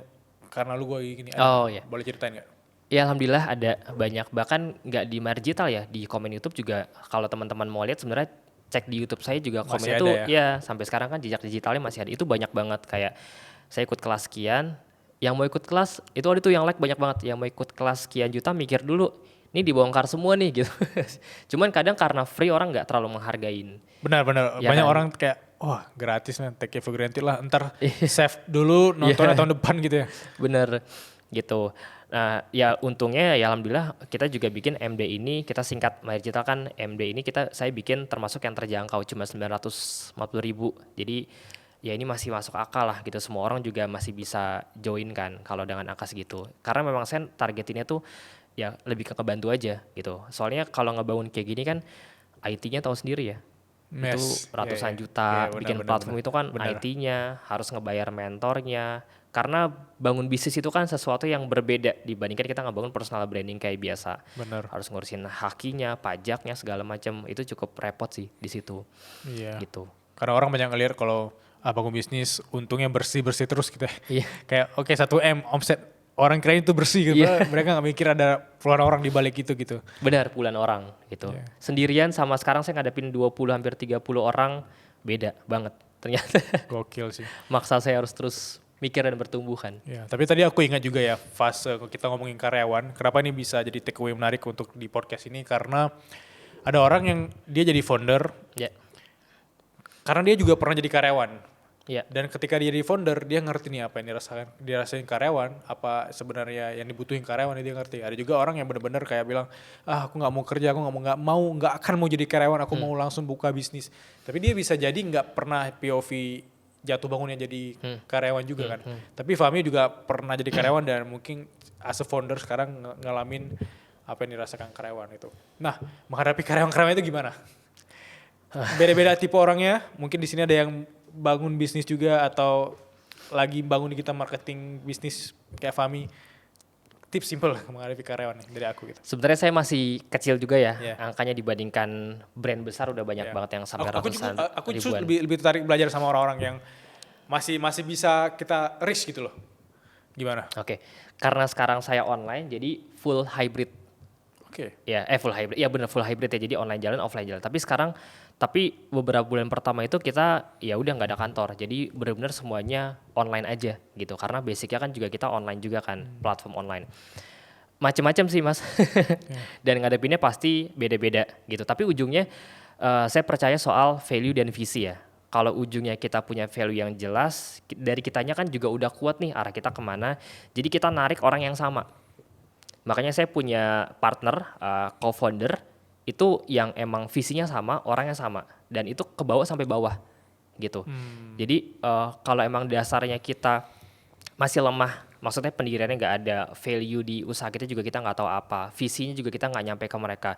karena lu gue gini, Oh ya. boleh ceritain nggak? Ya alhamdulillah ada banyak, bahkan nggak di Margital ya, di komen YouTube juga kalau teman-teman mau lihat sebenarnya cek di YouTube saya juga Masih komennya ada tuh ya? ya sampai sekarang kan jejak digitalnya masih ada, itu banyak banget kayak saya ikut kelas sekian, yang mau ikut kelas itu ada tuh yang like banyak banget, yang mau ikut kelas sekian juta mikir dulu, ini dibongkar semua nih gitu. Cuman kadang karena free orang nggak terlalu menghargain. Benar-benar, Ya banyak kan? orang kayak, wah gratis man, take it for granted lah, ntar save dulu nontonnya tahun depan gitu ya. Bener gitu. Nah ya untungnya ya alhamdulillah kita juga bikin MD ini, kita singkat Margital kan, MD ini saya bikin termasuk yang terjangkau cuma 950.000. Jadi ya ini masih masuk akal lah gitu, semua orang juga masih bisa join kan kalau dengan angka segitu. Karena memang saya targetinnya tuh ya lebih ke kebantu aja gitu. Soalnya kalau ngebangun kayak gini kan IT-nya tahu sendiri ya. Itu Yes, ratusan iya. juta, Iya, benar, bikin benar, platform benar. itu kan Benar. IT-nya, harus ngebayar mentornya. Karena bangun bisnis itu kan sesuatu yang berbeda dibandingkan kita ngebangun personal branding kayak biasa. Benar. Harus ngurusin hakinya, pajaknya, segala macam. Itu cukup repot sih di situ. Iya. Gitu. Karena orang banyak ngeliat kalau bangun bisnis untungnya bersih-bersih terus gitu ya. Iya. Kayak oke 1M omset, orang kirain itu bersih gitu. Iya. Mereka nggak mikir ada puluhan orang di balik itu gitu. Benar, puluhan orang gitu. Iya. Sendirian sama sekarang saya ngadepin 20 hampir 30 orang, beda banget. Ternyata Gokil sih. maksa saya harus terus mikir dan bertumbuh kan. Ya, tapi tadi aku ingat juga ya fase kita ngomongin karyawan, kenapa ini bisa jadi takeaway menarik untuk di podcast ini, karena ada orang yang dia jadi founder Ya. karena dia juga pernah jadi karyawan. Ya. Dan ketika dia jadi founder, dia ngerti nih apa yang dirasain karyawan, apa sebenarnya yang dibutuhin karyawan, dia ngerti. Ada juga orang yang benar-benar kayak bilang, aku nggak mau kerja, aku nggak akan mau jadi karyawan, aku mau langsung buka bisnis. Tapi dia bisa jadi nggak pernah POV jatuh bangunnya jadi karyawan juga kan. Tapi Fahmi juga pernah jadi karyawan dan mungkin as a founder sekarang ngalamin apa yang dirasakan karyawan itu. Nah, menghadapi karyawan-karyawan itu gimana? Beda-beda tipe orangnya. Mungkin di sini ada yang bangun bisnis juga atau lagi bangun di kita marketing bisnis kayak Fahmi. Tips simple lah menghadapi karyawan nih dari aku gitu. Sebenarnya saya masih kecil juga ya, Yeah. angkanya dibandingkan brand besar udah banyak Yeah. banget yang sampai Aku juga, ratusan aku justru ribuan. lebih tertarik belajar sama orang-orang yang masih bisa kita risk gitu loh. Gimana? Oke, karena sekarang saya online jadi full hybrid. Oke. Ya, full hybrid. Iya benar full hybrid ya. Jadi online jalan, offline jalan. Tapi beberapa bulan pertama itu kita ya udah nggak ada kantor. Jadi benar-benar semuanya online aja gitu. Karena basicnya kan juga kita online juga kan, platform online. Macem-macem sih mas. Dan ngadepinnya pasti beda-beda gitu. Tapi ujungnya saya percaya soal value dan visi ya. Kalau ujungnya kita punya value yang jelas, dari kitanya kan juga udah kuat nih arah kita kemana. Jadi kita narik orang yang sama. Makanya saya punya partner, co-founder, itu yang emang visinya sama, orangnya sama. Dan itu ke bawah sampai bawah gitu. Jadi kalau emang dasarnya kita masih lemah, maksudnya pendiriannya nggak ada value di usaha kita juga kita nggak tahu apa, visinya juga kita nggak nyampe ke mereka.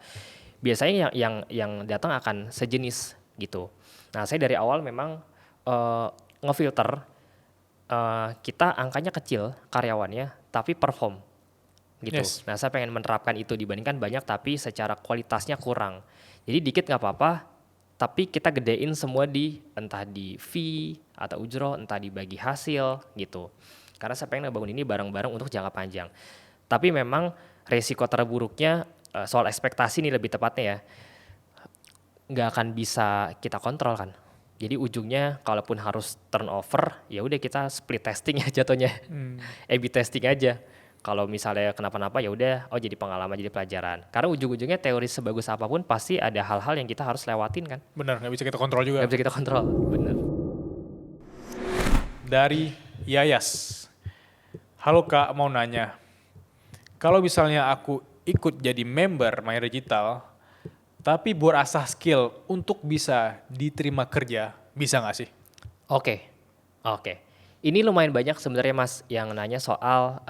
Biasanya yang datang akan sejenis gitu. Nah saya dari awal memang ngefilter kita angkanya kecil karyawannya, tapi perform gitu. Yes. Nah saya pengen menerapkan itu dibandingkan banyak tapi secara kualitasnya kurang. Jadi dikit nggak apa-apa, tapi kita gedein semua entah di fee atau ujroh, entah dibagi hasil gitu. Karena saya pengen ngebangun ini bareng-bareng untuk jangka panjang. Tapi memang resiko terburuknya soal ekspektasi nih lebih tepatnya ya, nggak akan bisa kita kontrol kan. Jadi ujungnya kalaupun harus turnover, ya udah kita split testing ya jatuhnya, A/B testing aja. Kalau misalnya kenapa-napa ya udah, jadi pengalaman, jadi pelajaran. Karena ujung-ujungnya teori sebagus apapun pasti ada hal-hal yang kita harus lewatin kan. Benar, nggak bisa kita kontrol juga. Nggak bisa kita kontrol, bener. Dari Yayas. Halo Kak, mau nanya. Kalau misalnya aku ikut jadi member My Digital, tapi berasah skill untuk bisa diterima kerja, bisa nggak sih? Oke. Ini lumayan banyak sebenarnya mas yang nanya soal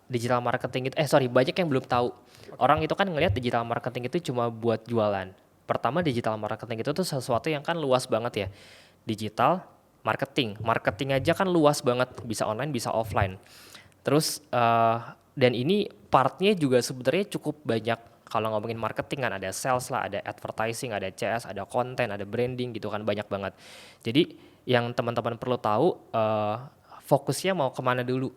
digital marketing itu. Banyak yang belum tahu. Orang itu kan ngelihat digital marketing itu cuma buat jualan. Pertama digital marketing itu tuh sesuatu yang kan luas banget ya. Digital marketing aja kan luas banget. Bisa online, bisa offline. Terus dan ini partnya juga sebenarnya cukup banyak. Kalau ngomongin marketing kan ada sales lah, ada advertising, ada CS, ada konten, ada branding gitu kan banyak banget. Jadi yang teman-teman perlu tahu fokusnya mau kemana dulu,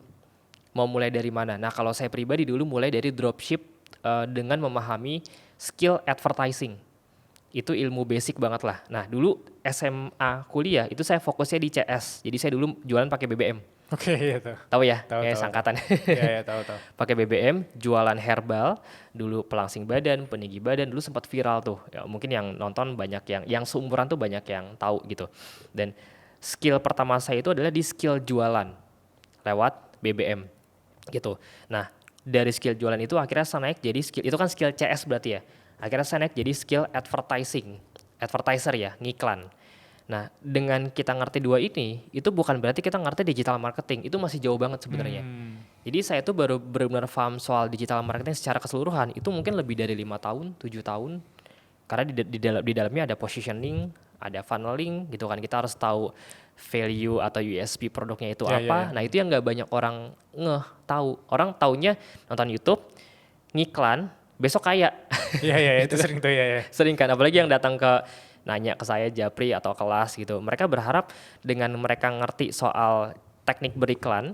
mau mulai dari mana. Nah kalau saya pribadi dulu mulai dari dropship dengan memahami skill advertising. Itu ilmu basic banget lah. Nah dulu SMA kuliah itu saya fokusnya di CS. Jadi saya dulu jualan pakai BBM. Oke, iya tuh. Tahu ya? Tahu. Sangkatan. Iya, tahu. Pakai BBM, jualan herbal, dulu pelangsing badan, peninggi badan, dulu sempat viral tuh. Ya, mungkin yang nonton banyak yang seumuran tuh banyak yang tahu gitu. Dan skill pertama saya itu adalah di skill jualan lewat BBM gitu. Nah, dari skill jualan itu akhirnya saya naik jadi skill, itu kan skill CS berarti ya. Akhirnya saya naik jadi skill advertiser ya, ngiklan. Nah, dengan kita ngerti dua ini, itu bukan berarti kita ngerti digital marketing. Itu masih jauh banget sebenarnya. Jadi saya tuh baru benar-benar paham soal digital marketing secara keseluruhan. Itu mungkin lebih dari 5 tahun, 7 tahun. Karena di dalamnya ada positioning, ada funneling gitu kan. Kita harus tahu value atau USP produknya itu apa. Nah, itu yang nggak banyak orang tahu. Orang taunya nonton YouTube, ngiklan, besok kaya. Iya, itu sering tuh ya. Sering kan, apalagi yang datang nanya ke saya Japri atau kelas gitu. Mereka berharap dengan mereka ngerti soal teknik beriklan,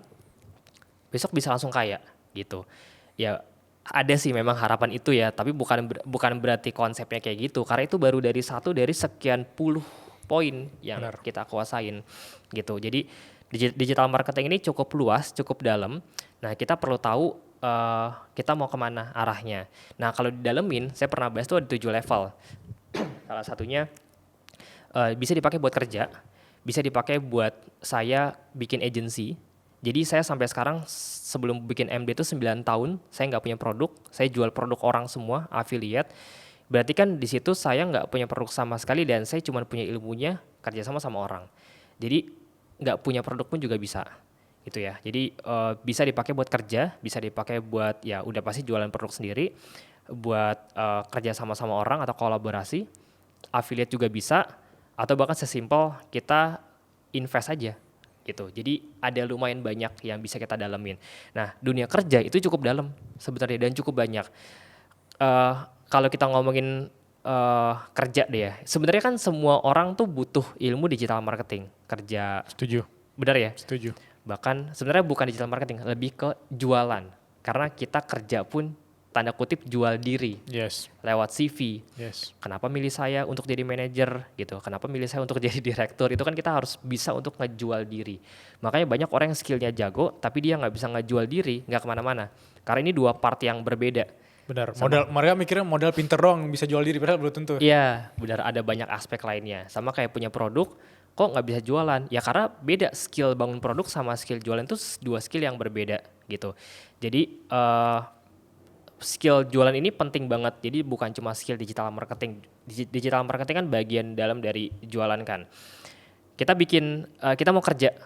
besok bisa langsung kaya gitu. Ya ada sih memang harapan itu ya, tapi bukan berarti konsepnya kayak gitu. Karena itu baru dari sekian puluh poin yang kita kuasain gitu. Jadi digital marketing ini cukup luas, cukup dalam. Nah kita perlu tahu kita mau kemana arahnya. Nah kalau didalemin, saya pernah bahas tuh ada 7 level. Salah satunya bisa dipakai buat kerja, bisa dipakai buat saya bikin agency. Jadi saya sampai sekarang sebelum bikin MD itu 9 tahun, saya nggak punya produk, saya jual produk orang semua, affiliate. Berarti kan di situ saya nggak punya produk sama sekali dan saya cuma punya ilmunya, kerja sama orang. Jadi nggak punya produk pun juga bisa gitu ya. Jadi bisa dipakai buat kerja, bisa dipakai buat ya udah pasti jualan produk sendiri, buat kerja sama-sama orang atau kolaborasi, affiliate juga bisa, atau bahkan sesimpel kita invest aja gitu. Jadi ada lumayan banyak yang bisa kita dalemin. Nah, dunia kerja itu cukup dalam sebenarnya dan cukup banyak. Eh, Kalau kita ngomongin kerja deh ya, sebenarnya kan semua orang tuh butuh ilmu digital marketing kerja, Setuju, benar ya? setuju. Bahkan sebenarnya bukan digital marketing, lebih ke jualan. Karena kita kerja pun tanda kutip jual diri Yes, lewat CV. yes. Kenapa milih saya untuk jadi manajer gitu? Kenapa milih saya untuk jadi direktur? Itu kan kita harus bisa untuk ngejual diri. Makanya banyak orang yang skillnya jago, tapi dia nggak bisa ngejual diri, nggak kemana-mana. Karena ini dua part yang berbeda. Benar. Sama. Modal mereka mikirnya modal pinter doang bisa jual diri, padahal belum tentu. Iya, benar ada banyak aspek lainnya. Sama kayak punya produk, kok nggak bisa jualan? Ya karena beda skill bangun produk sama skill jualan itu dua skill yang berbeda gitu. Jadi skill jualan ini penting banget. Jadi bukan cuma skill digital marketing. Digital marketing kan bagian dalam dari jualan kan. Kita mau kerja.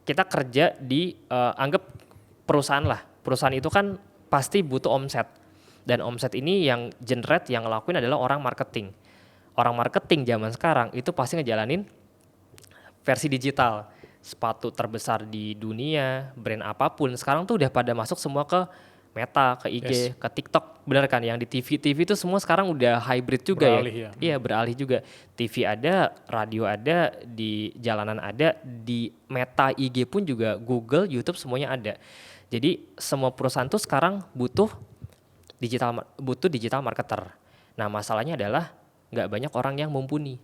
Kita kerja di anggap perusahaan lah. Perusahaan itu kan pasti butuh omset. Dan omset ini yang generate, yang ngelakuin adalah orang marketing. Orang marketing zaman sekarang itu pasti ngejalanin versi digital. Sepatu terbesar di dunia, brand apapun, sekarang tuh udah pada masuk semua ke Meta, ke IG, Yes. ke TikTok. Benar kan? Yang di TV itu semua sekarang udah hybrid juga Beralih ya. Iya, beralih juga. TV ada, radio ada, di jalanan ada, di Meta, IG pun juga, Google, YouTube semuanya ada. Jadi semua perusahaan tuh sekarang butuh digital marketer. Nah, masalahnya adalah nggak banyak orang yang mumpuni.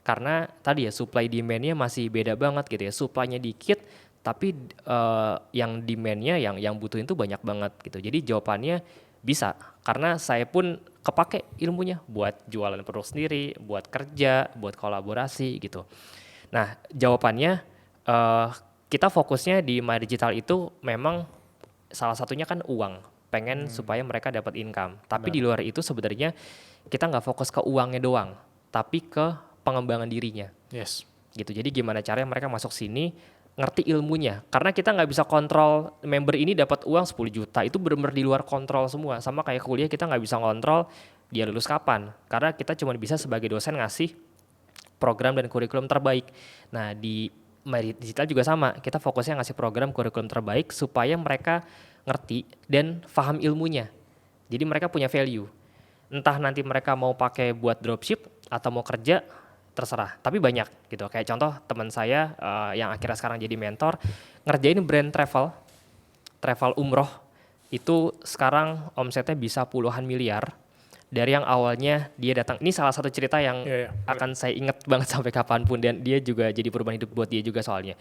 Karena tadi ya supply demand-nya masih beda banget gitu ya. Supply-nya dikit tapi yang demand-nya yang butuhin tuh banyak banget gitu. Jadi jawabannya bisa karena saya pun kepake ilmunya buat jualan produk sendiri, buat kerja, buat kolaborasi gitu. Nah, jawabannya eh, kita fokusnya di My Digital itu memang salah satunya kan uang, pengen supaya mereka dapat income. Tapi Benar. di luar itu sebenarnya kita nggak fokus ke uangnya doang, tapi ke pengembangan dirinya Yes. gitu. Jadi gimana caranya mereka masuk sini ngerti ilmunya. Karena kita nggak bisa kontrol member ini dapat uang 10 juta, itu benar-benar di luar kontrol semua. Sama kayak kuliah kita nggak bisa kontrol dia lulus kapan. Karena kita cuma bisa sebagai dosen ngasih program dan kurikulum terbaik. Nah, di Merit Digital juga sama. Kita fokusnya ngasih program kurikulum terbaik supaya mereka ngerti dan paham ilmunya. Jadi mereka punya value. Entah nanti mereka mau pakai buat dropship atau mau kerja, terserah. Tapi banyak gitu. Kayak contoh teman saya yang akhirnya sekarang jadi mentor, ngerjain brand travel umroh. Itu sekarang omsetnya bisa puluhan miliar. Dari yang awalnya dia datang, ini salah satu cerita yang Iya, iya. akan saya ingat banget sampai kapanpun, dan dia juga jadi perubahan hidup buat dia juga soalnya.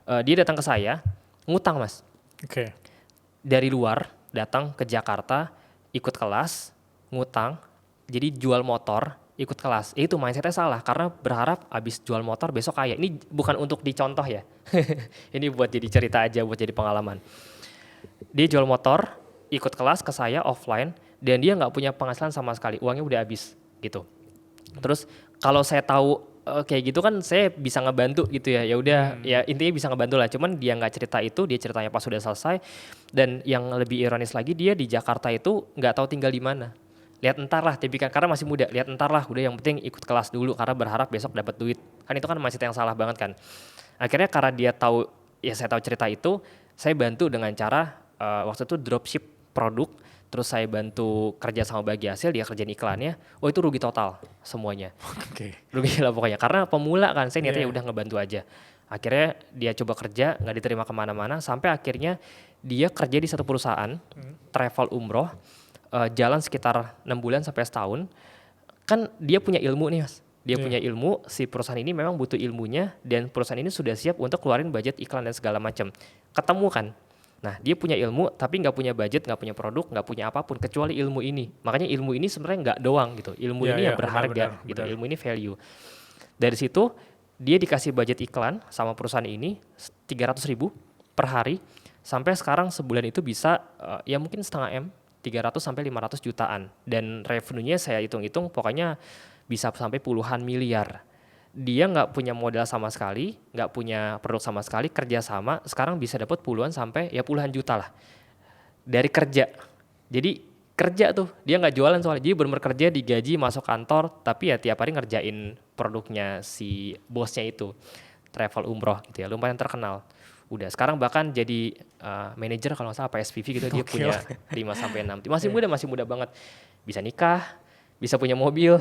Dia datang ke saya, ngutang mas, Oke. dari luar datang ke Jakarta, ikut kelas, ngutang, jadi jual motor, ikut kelas. Itu mindsetnya salah, karena berharap abis jual motor besok kaya. Ini bukan untuk dicontoh ya, ini buat jadi cerita aja, buat jadi pengalaman. Dia jual motor, ikut kelas ke saya offline, dan dia nggak punya penghasilan sama sekali, uangnya udah habis gitu. Terus kalau saya tahu kayak gitu kan saya bisa ngebantu gitu ya. Ya udah ya intinya bisa ngebantu lah. Cuman dia nggak cerita itu, dia ceritanya pas sudah selesai. Dan yang lebih ironis lagi dia di Jakarta itu nggak tahu tinggal di mana. Lihat entar lah, tipikal karena masih muda. Lihat entar lah, udah yang penting ikut kelas dulu karena berharap besok dapat duit. Kan itu kan mindset yang salah banget kan. Akhirnya karena dia tahu, ya saya tahu cerita itu, saya bantu dengan cara waktu itu dropship produk. Terus saya bantu kerja sama bagi hasil, dia kerjain iklannya. Oh itu rugi total semuanya. Oke. Rugi lah pokoknya. Karena pemula kan, saya niatnya Iya. udah ngebantu aja. Akhirnya dia coba kerja, nggak diterima kemana-mana. Sampai akhirnya dia kerja di satu perusahaan, travel umroh, jalan sekitar 6 bulan sampai setahun. Kan dia punya ilmu nih mas. Dia Iya. punya ilmu, si perusahaan ini memang butuh ilmunya. Dan perusahaan ini sudah siap untuk keluarin budget iklan dan segala macam. Ketemu kan. Nah, dia punya ilmu tapi nggak punya budget, nggak punya produk, nggak punya apapun kecuali ilmu ini. Makanya ilmu ini sebenarnya nggak doang gitu. Ilmu Iya, ini iya, yang berharga benar, gitu. benar. Ilmu ini value. Dari situ dia dikasih budget iklan sama perusahaan ini 300.000 per hari. Sampai sekarang sebulan itu bisa ya mungkin setengah M, 300 sampai 500 jutaan. Dan revenue-nya saya hitung-hitung pokoknya bisa sampai puluhan miliar. dia nggak punya modal sama sekali, nggak punya produk sama sekali, kerja sama, sekarang bisa dapat puluhan sampai ya puluhan juta lah dari kerja. Jadi kerja tuh, dia nggak jualan soalnya, jadi bener-bener kerja digaji masuk kantor, tapi ya tiap hari ngerjain produknya si bosnya itu, travel umroh gitu ya, lumayan terkenal. Udah sekarang bahkan jadi manajer kalau nggak salah PSVV gitu, dia Gokil. punya 5 sampai 6 tim. Masih muda banget. Bisa nikah, bisa punya mobil.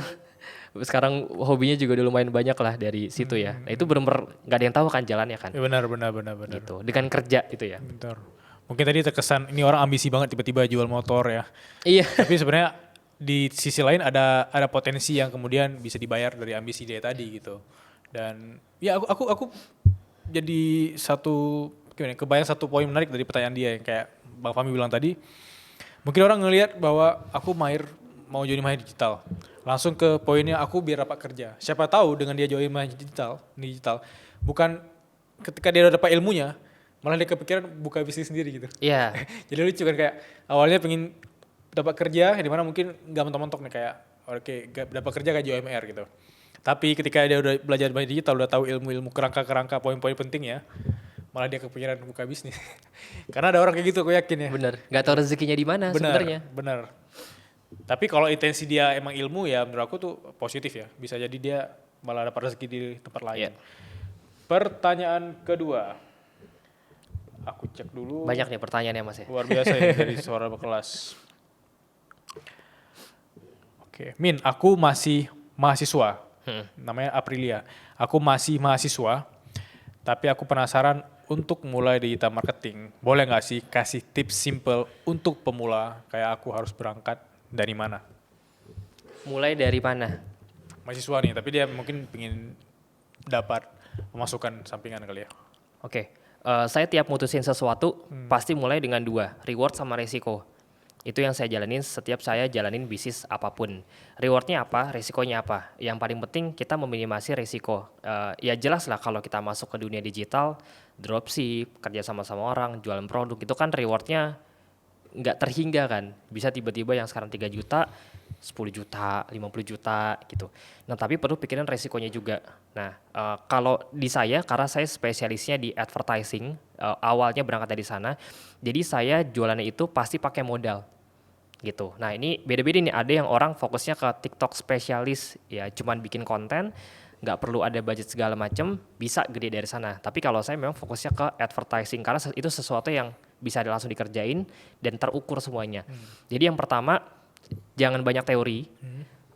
Sekarang hobinya juga udah lumayan banyak lah dari situ ya. Nah itu bener-bener nggak ada yang tahu kan jalannya kan. Ya benar. Gitu. Dengan kerja itu ya. Bentar. Mungkin tadi terkesan ini orang ambisi banget tiba-tiba jual motor ya. Iya. Tapi sebenarnya di sisi lain ada potensi yang kemudian bisa dibayar dari ambisi dia tadi gitu. Dan ya aku jadi kebayang satu poin menarik dari pertanyaan dia yang kayak Bang Fahmi bilang tadi. Mungkin orang ngelihat bahwa aku mau jadi mahir digital. Langsung ke poinnya aku biar dapat kerja. Siapa tahu dengan dia join mahir digital, bukan ketika dia udah dapat ilmunya, malah dia kepikiran buka bisnis sendiri gitu. Iya. Jadi lucu kan, kayak awalnya pengen dapat kerja di mana mungkin nggak mentok-mentok nih, kayak oke dapat kerja kayak UMR gitu. Tapi ketika dia udah belajar mahir digital, udah tahu ilmu-ilmu kerangka-kerangka poin-poin penting ya, malah dia kepikiran buka bisnis. Karena ada orang kayak gitu, aku yakin ya. Bener. Nggak tahu rezekinya di mana sebenarnya. Bener. Tapi kalau intensi dia emang ilmu ya menurut aku tuh positif ya. Bisa jadi dia malah dapat rezeki di tempat lain. Iya. Pertanyaan kedua. Aku cek dulu. Banyak nih pertanyaannya Mas ya. Luar biasa ya dari suara berkelas. Oke, Min, aku masih mahasiswa. Namanya Aprilia. Aku masih mahasiswa, tapi aku penasaran untuk mulai digital marketing. Boleh nggak sih kasih tips simple untuk pemula? Kayak aku harus berangkat dari mana? Mulai dari mana? Mahasiswa nih, tapi dia mungkin pengen dapat pemasukan sampingan kali ya. Oke. Saya tiap mutusin sesuatu pasti mulai dengan 2, reward sama resiko. Itu yang saya jalanin setiap saya jalanin bisnis apapun. Rewardnya apa, resikonya apa. Yang paling penting kita meminimasi resiko. Ya jelas lah kalau kita masuk ke dunia digital, dropship, kerja sama-sama orang, jualan produk, itu kan rewardnya nggak terhingga kan. Bisa tiba-tiba yang sekarang 3 juta, 10 juta, 50 juta gitu. Nah tapi perlu pikirin resikonya juga. Nah kalau di saya, karena saya spesialisnya di advertising, awalnya berangkat dari sana, jadi saya jualannya itu pasti pakai modal gitu. Nah ini beda-beda nih, ada yang orang fokusnya ke TikTok spesialis, ya cuman bikin konten, nggak perlu ada budget segala macem, bisa gede dari sana. Tapi kalau saya memang fokusnya ke advertising, karena itu sesuatu yang bisa langsung dikerjain dan terukur semuanya. Jadi yang pertama, jangan banyak teori,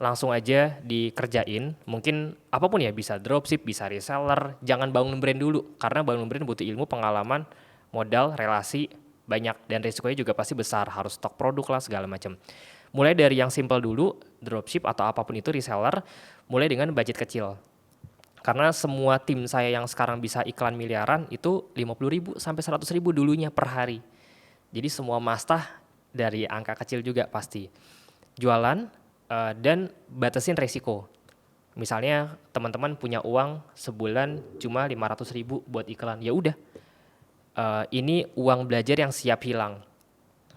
langsung aja dikerjain. Mungkin apapun ya, bisa dropship, bisa reseller. Jangan bangun brand dulu, karena bangun brand butuh ilmu, pengalaman, modal, relasi, banyak. Dan risikonya juga pasti besar, harus stok produk lah segala macam. Mulai dari yang simple dulu, dropship atau apapun itu reseller, mulai dengan budget kecil. Karena semua tim saya yang sekarang bisa iklan miliaran itu 50.000 sampai 100.000 dulunya per hari. Jadi semua mastah dari angka kecil juga pasti. Jualan dan batasin resiko. Misalnya teman-teman punya uang sebulan cuma 500.000 buat iklan, ya udah. Ini uang belajar yang siap hilang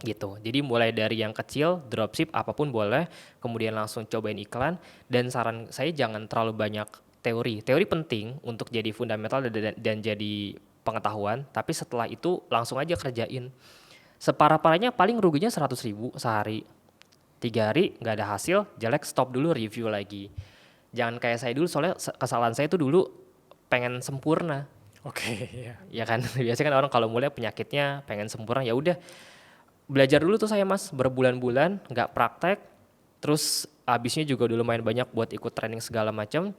gitu. Jadi mulai dari yang kecil, dropship apapun boleh, kemudian langsung cobain iklan. Dan saran saya jangan terlalu banyak teori. Teori penting untuk jadi fundamental dan jadi pengetahuan, tapi setelah itu langsung aja kerjain. Separah-parahnya paling ruginya 100.000 sehari. 3 hari nggak ada hasil, jelek, stop dulu, review lagi. Jangan kayak saya dulu, soalnya kesalahan saya itu dulu pengen sempurna. Oke, ya. Ya kan, biasanya kan orang kalau mulai penyakitnya pengen sempurna, ya udah. Belajar dulu tuh saya Mas, berbulan-bulan nggak praktek, terus abisnya juga udah lumayan banyak buat ikut training segala macam.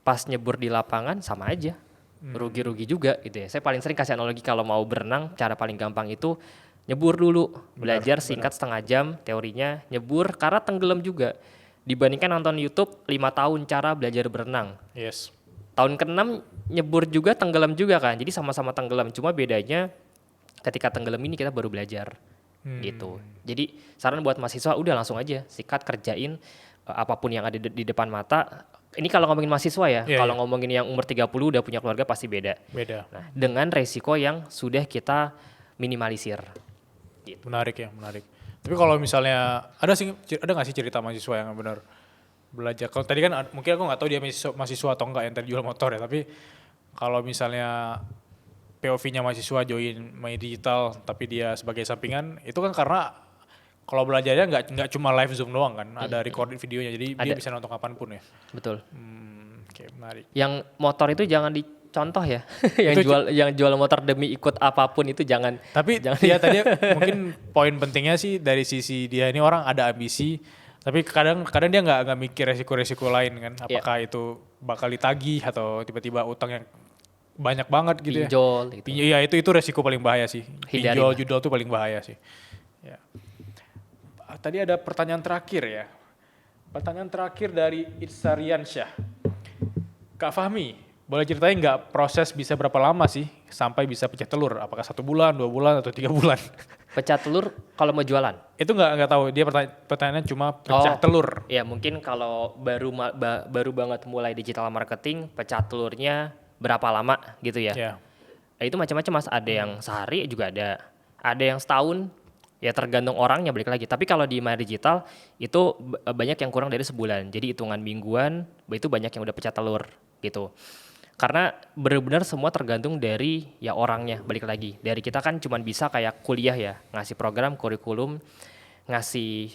Pas nyebur di lapangan sama aja, rugi-rugi juga gitu ya. Saya paling sering kasih analogi kalau mau berenang, cara paling gampang itu nyebur dulu, belajar singkat setengah jam teorinya, nyebur, karena tenggelam juga. Dibandingkan nonton YouTube 5 tahun cara belajar berenang. Yes. Tahun ke-6 nyebur juga, tenggelam juga kan. Jadi sama-sama tenggelam, cuma bedanya ketika tenggelam ini kita baru belajar gitu. Jadi saran buat mahasiswa udah langsung aja sikat, kerjain apapun yang ada di depan mata. Ini kalau ngomongin mahasiswa ya, Iya, kalau iya. ngomongin yang umur 30 udah punya keluarga pasti beda. Beda. Nah, dengan resiko yang sudah kita minimalisir. Menarik ya, menarik. Tapi kalau misalnya ada nggak sih cerita mahasiswa yang benar belajar. Kalau tadi kan mungkin aku nggak tahu dia mahasiswa atau enggak yang tadi jual motor ya, tapi kalau misalnya POV-nya mahasiswa join main digital tapi dia sebagai sampingan, itu kan karena kalau belajarnya nggak cuma live Zoom doang kan, ada recorded videonya, jadi dia Ada. bisa nonton kapanpun ya. Betul. Oke, menarik. Yang motor itu jangan dicontoh ya. Itu yang jual motor demi ikut apapun itu jangan. Tapi Jangan ya tadi mungkin poin pentingnya sih dari sisi dia ini orang ada ambisi, tapi kadang dia nggak mikir resiko-resiko lain kan, apakah itu bakal ditagih atau tiba-tiba utang yang banyak banget gitu ya. pinjol gitu. Iya itu resiko paling bahaya sih. Hindari Pinjol lah. judul tuh paling bahaya sih. Ya. Tadi ada pertanyaan terakhir ya. Pertanyaan terakhir dari Itsariansyah. Kak Fahmi, boleh ceritain nggak proses bisa berapa lama sih sampai bisa pecah telur? Apakah 1 bulan, 2 bulan, atau 3 bulan? Pecah telur kalau mau jualan. Itu nggak tahu. Dia pertanyaannya cuma pecah telur. Ya mungkin kalau baru banget mulai digital marketing, pecah telurnya berapa lama gitu ya. Ya. Itu macam-macam Mas, ada yang sehari juga ada yang setahun, ya tergantung orangnya balik lagi. Tapi kalau di My Digital itu banyak yang kurang dari sebulan. Jadi hitungan mingguan itu banyak yang udah pecah telur gitu. Karena benar-benar semua tergantung dari ya orangnya, balik lagi. Dari kita kan cuman bisa kayak kuliah ya, ngasih program, kurikulum, ngasih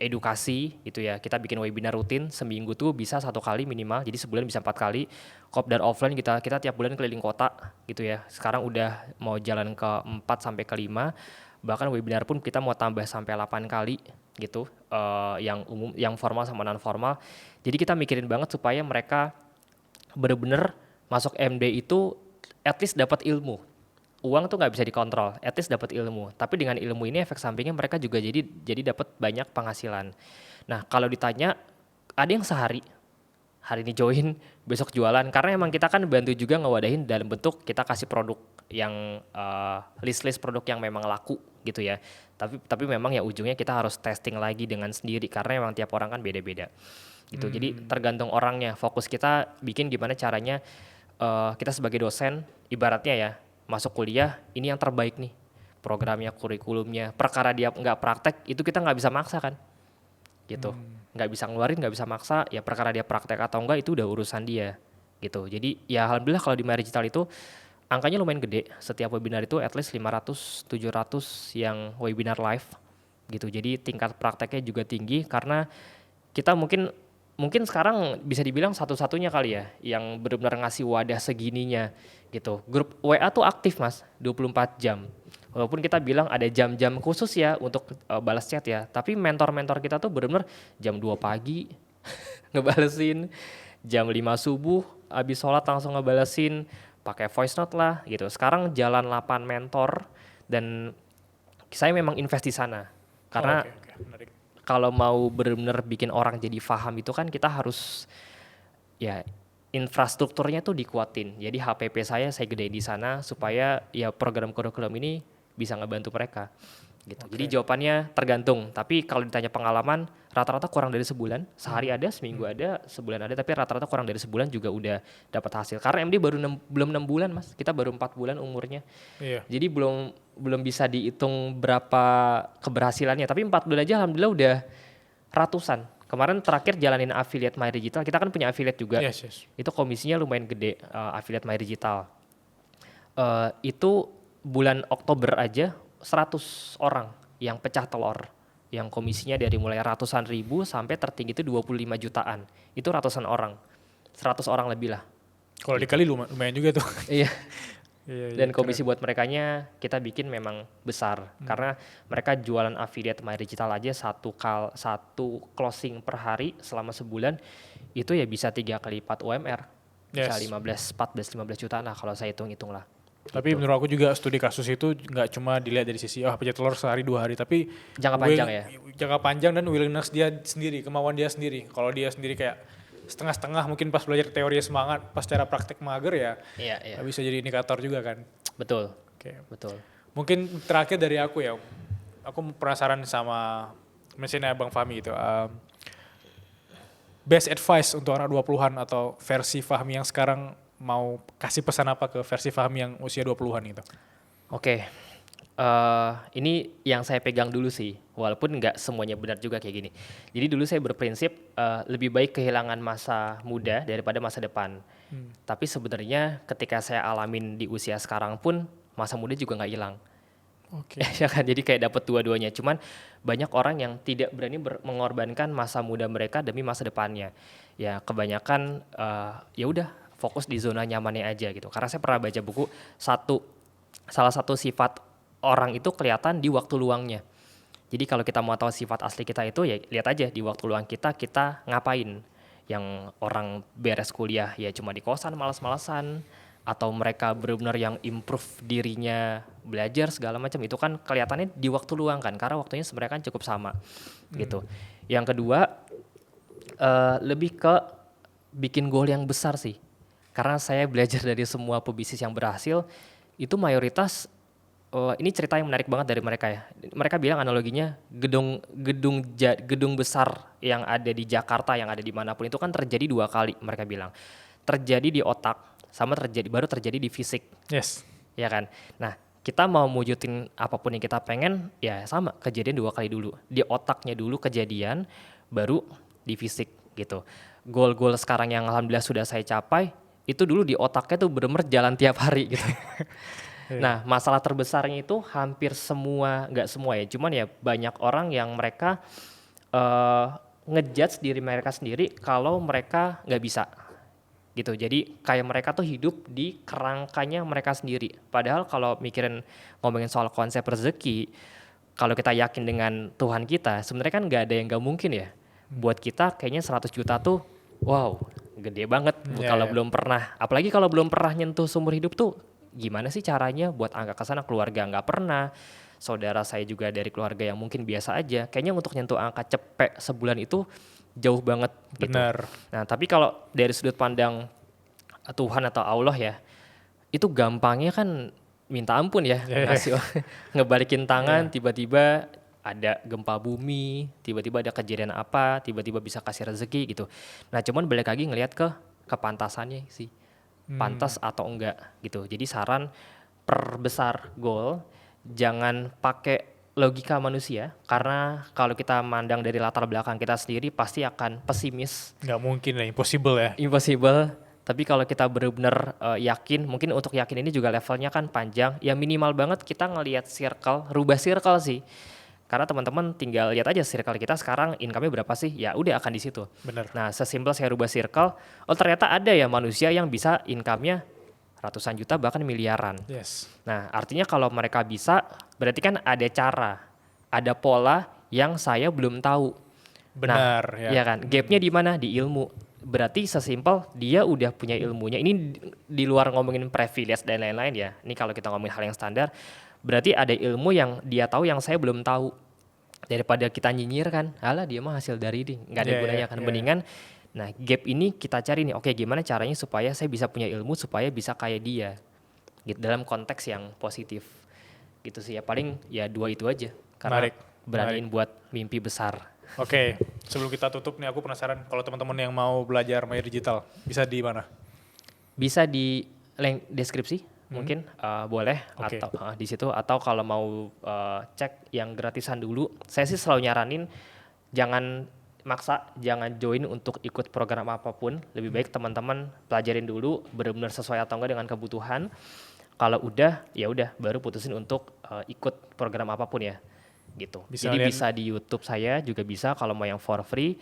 edukasi gitu ya. Kita bikin webinar rutin seminggu tuh bisa 1 kali minimal, jadi sebulan bisa 4 kali. Kopdar offline kita tiap bulan keliling kota gitu ya. Sekarang udah mau jalan ke 4 sampai ke 5. Bahkan webinar pun kita mau tambah sampai 8 kali gitu, yang umum, yang formal sama non formal. Jadi kita mikirin banget supaya mereka bener-bener masuk MD itu at least dapat ilmu. Uang tuh nggak bisa dikontrol, at least dapat ilmu. Tapi dengan ilmu ini efek sampingnya mereka juga jadi dapat banyak penghasilan. Nah kalau ditanya ada yang sehari, hari ini join, besok jualan. Karena emang kita kan bantu juga ngewadahin dalam bentuk kita kasih produk yang list produk yang memang laku gitu ya. Tapi memang ya ujungnya kita harus testing lagi dengan sendiri karena emang tiap orang kan beda-beda gitu. Jadi tergantung orangnya. Fokus kita bikin gimana caranya kita sebagai dosen ibaratnya ya masuk kuliah ini yang terbaik nih, programnya, kurikulumnya. Perkara dia nggak praktek itu kita nggak bisa maksa kan gitu, nggak bisa ngeluarin, nggak bisa maksa. Ya perkara dia praktek atau enggak itu udah urusan dia gitu. Jadi ya alhamdulillah kalau di My Digital itu angkanya lumayan gede. Setiap webinar itu at least 500-700 yang webinar live gitu. Jadi tingkat prakteknya juga tinggi karena kita mungkin sekarang bisa dibilang satu-satunya kali ya yang benar-benar ngasih wadah segininya gitu. Grup WA tuh aktif Mas 24 jam. Walaupun kita bilang ada jam-jam khusus ya untuk balas chat ya, tapi mentor-mentor kita tuh benar-benar jam 2 pagi ngebalesin, jam 5 subuh habis sholat langsung ngebalesin, pakai voice note lah gitu. Sekarang jalan 8 mentor dan saya memang invest di sana. Karena Menarik. kalau mau benar-benar bikin orang jadi paham itu kan kita harus ya infrastrukturnya tuh dikuatin. Jadi HPP saya gedein di sana supaya ya program kurikulum ini bisa ngebantu mereka gitu. Jadi jawabannya tergantung. Tapi kalau ditanya pengalaman rata-rata kurang dari sebulan. Sehari ada, seminggu ada, sebulan ada. Tapi rata-rata kurang dari sebulan juga udah dapat hasil. Karena MD belum 6 bulan Mas. Kita baru 4 bulan umurnya. Iya. Jadi belum bisa dihitung berapa keberhasilannya. Tapi 4 bulan aja alhamdulillah udah ratusan. Kemarin terakhir jalanin affiliate My Digital. Kita kan punya affiliate juga. Yes. Itu komisinya lumayan gede affiliate My Digital. Itu bulan Oktober aja 100 orang yang pecah telur. Yang komisinya dari mulai ratusan ribu sampai tertinggi itu 25 jutaan. Itu ratusan orang. 100 orang lebih lah. Kalau dikali lumayan juga tuh. Iya. Iya, Dan komisi buat merekanya kita bikin memang besar. Karena mereka jualan affiliate My Digital aja satu closing per hari selama sebulan itu ya bisa 3 kali lipat UMR. Bisa 15 jutaan lah kalau saya hitung-hitung lah. Tapi menurut aku juga studi kasus itu nggak cuma dilihat dari sisi pecah telur sehari 2 hari, tapi Jangka panjang ya. Jangka panjang dan willingness dia sendiri, kemauan dia sendiri. Kalau dia sendiri kayak setengah-setengah mungkin pas belajar teori semangat, pas cara praktek mager ya. Iya. Bisa jadi indikator juga kan. Betul. Oke. Betul. Mungkin terakhir dari aku ya. Aku penasaran sama mesinnya Bang Fahmi gitu. Best advice untuk anak 20-an atau versi Fahmi yang sekarang mau kasih pesan apa ke versi Fahmi yang usia 20-an itu? Oke. Ini yang saya pegang dulu sih, walaupun nggak semuanya benar juga kayak gini. Jadi dulu saya berprinsip lebih baik kehilangan masa muda daripada masa depan. Tapi sebenarnya ketika saya alamin di usia sekarang pun masa muda juga nggak hilang. Oke. Ya kan, jadi kayak dapat dua-duanya. Cuman banyak orang yang tidak berani mengorbankan masa muda mereka demi masa depannya. Ya kebanyakan ya udah fokus di zona nyamannya aja gitu. Karena saya pernah baca buku salah satu sifat orang itu kelihatan di waktu luangnya. Jadi kalau kita mau tahu sifat asli kita itu ya lihat aja di waktu luang kita ngapain. Yang orang beres kuliah ya cuma di kosan malas-malasan, atau mereka benar-benar yang improve dirinya belajar segala macam, itu kan kelihatannya di waktu luang kan, karena waktunya sebenarnya kan cukup sama gitu. Yang kedua lebih ke bikin goal yang besar sih, karena saya belajar dari semua pebisnis yang berhasil itu mayoritas ini cerita yang menarik banget dari mereka ya. Mereka bilang analoginya gedung besar yang ada di Jakarta, yang ada dimanapun itu kan terjadi 2 kali, mereka bilang. Terjadi di otak sama baru terjadi di fisik, Yes. ya kan. Nah kita mau wujudin apapun yang kita pengen ya sama, kejadian 2 kali dulu. Di otaknya dulu kejadian, baru di fisik gitu. Goal-goal sekarang yang alhamdulillah sudah saya capai, itu dulu di otaknya tuh bener-bener jalan tiap hari gitu. Nah masalah terbesarnya itu hampir semua, nggak semua ya, cuman ya banyak orang yang mereka ngejudge diri mereka sendiri kalau mereka nggak bisa gitu. Jadi kayak mereka tuh hidup di kerangkanya mereka sendiri. Padahal kalau ngomongin soal konsep rezeki, kalau kita yakin dengan Tuhan kita, sebenarnya kan nggak ada yang nggak mungkin ya. Buat kita kayaknya 100 juta tuh wow, gede banget. Kalau belum pernah, apalagi kalau belum pernah nyentuh seumur hidup tuh gimana sih caranya buat angkat ke sana, keluarga nggak pernah. Saudara saya juga dari keluarga yang mungkin biasa aja. Kayaknya untuk nyentuh angka cepet sebulan itu jauh banget gitu. Benar. Nah tapi kalau dari sudut pandang Tuhan atau Allah ya, itu gampangnya kan minta ampun ya. Ngebalikin tangan, tiba-tiba ada gempa bumi, tiba-tiba ada kejadian apa, tiba-tiba bisa kasih rezeki gitu. Nah cuman balik lagi ngelihat ke kepantasannya sih, pantas atau enggak gitu. Jadi saran, perbesar goal, jangan pakai logika manusia, karena kalau kita mandang dari latar belakang kita sendiri pasti akan pesimis. Nggak mungkin lah, impossible ya. Impossible. Tapi kalau kita benar-benar yakin, mungkin untuk yakin ini juga levelnya kan panjang, ya minimal banget kita ngelihat rubah circle sih. Karena teman-teman tinggal lihat aja circle kita sekarang income-nya berapa sih, ya udah akan di situ. Benar. Nah sesimpel saya rubah circle, oh ternyata ada ya manusia yang bisa income-nya ratusan juta bahkan miliaran. Yes. Nah artinya kalau mereka bisa, berarti kan ada cara, ada pola yang saya belum tahu. Benar ya. Iya kan, gapnya di mana? Di ilmu. Berarti sesimpel dia udah punya ilmunya. Ini di luar ngomongin privilege dan lain-lain ya. Ini kalau kita ngomongin hal yang standar, berarti ada ilmu yang dia tahu yang saya belum tahu. Daripada kita nyinyir kan, alah dia mah hasil dari ini, nggak ada gunanya kan. Mendingan, nah gap ini kita cari nih, oke gimana caranya supaya saya bisa punya ilmu, supaya bisa kayak dia. Gitu, dalam konteks yang positif. Gitu sih ya, paling ya 2 itu aja. Karena beraniin buat mimpi besar. Oke, sebelum kita tutup nih aku penasaran kalau teman-teman yang mau belajar Maya Digital bisa di mana? Bisa di link deskripsi mungkin boleh atau di situ, atau kalau mau cek yang gratisan dulu. Saya sih selalu nyaranin jangan maksa, jangan join untuk ikut program apapun. Lebih baik teman-teman pelajarin dulu benar-benar sesuai atau enggak dengan kebutuhan. Kalau udah ya udah baru putusin untuk ikut program apapun ya. Gitu. Jadi bisa di YouTube saya juga bisa kalau mau yang for free,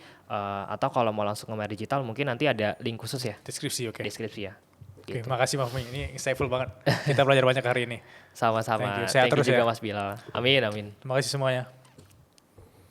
atau kalau mau langsung ke Maya Digital mungkin nanti ada link khusus ya. Deskripsi, oke. Deskripsi ya. Oke, Gitu. makasih Mas Fahmi. Ini insightful banget. Kita belajar banyak hari ini. Sama-sama. Sehat Thank you terus juga ya. Mas Bilal. Amin, amin. Terima kasih semuanya.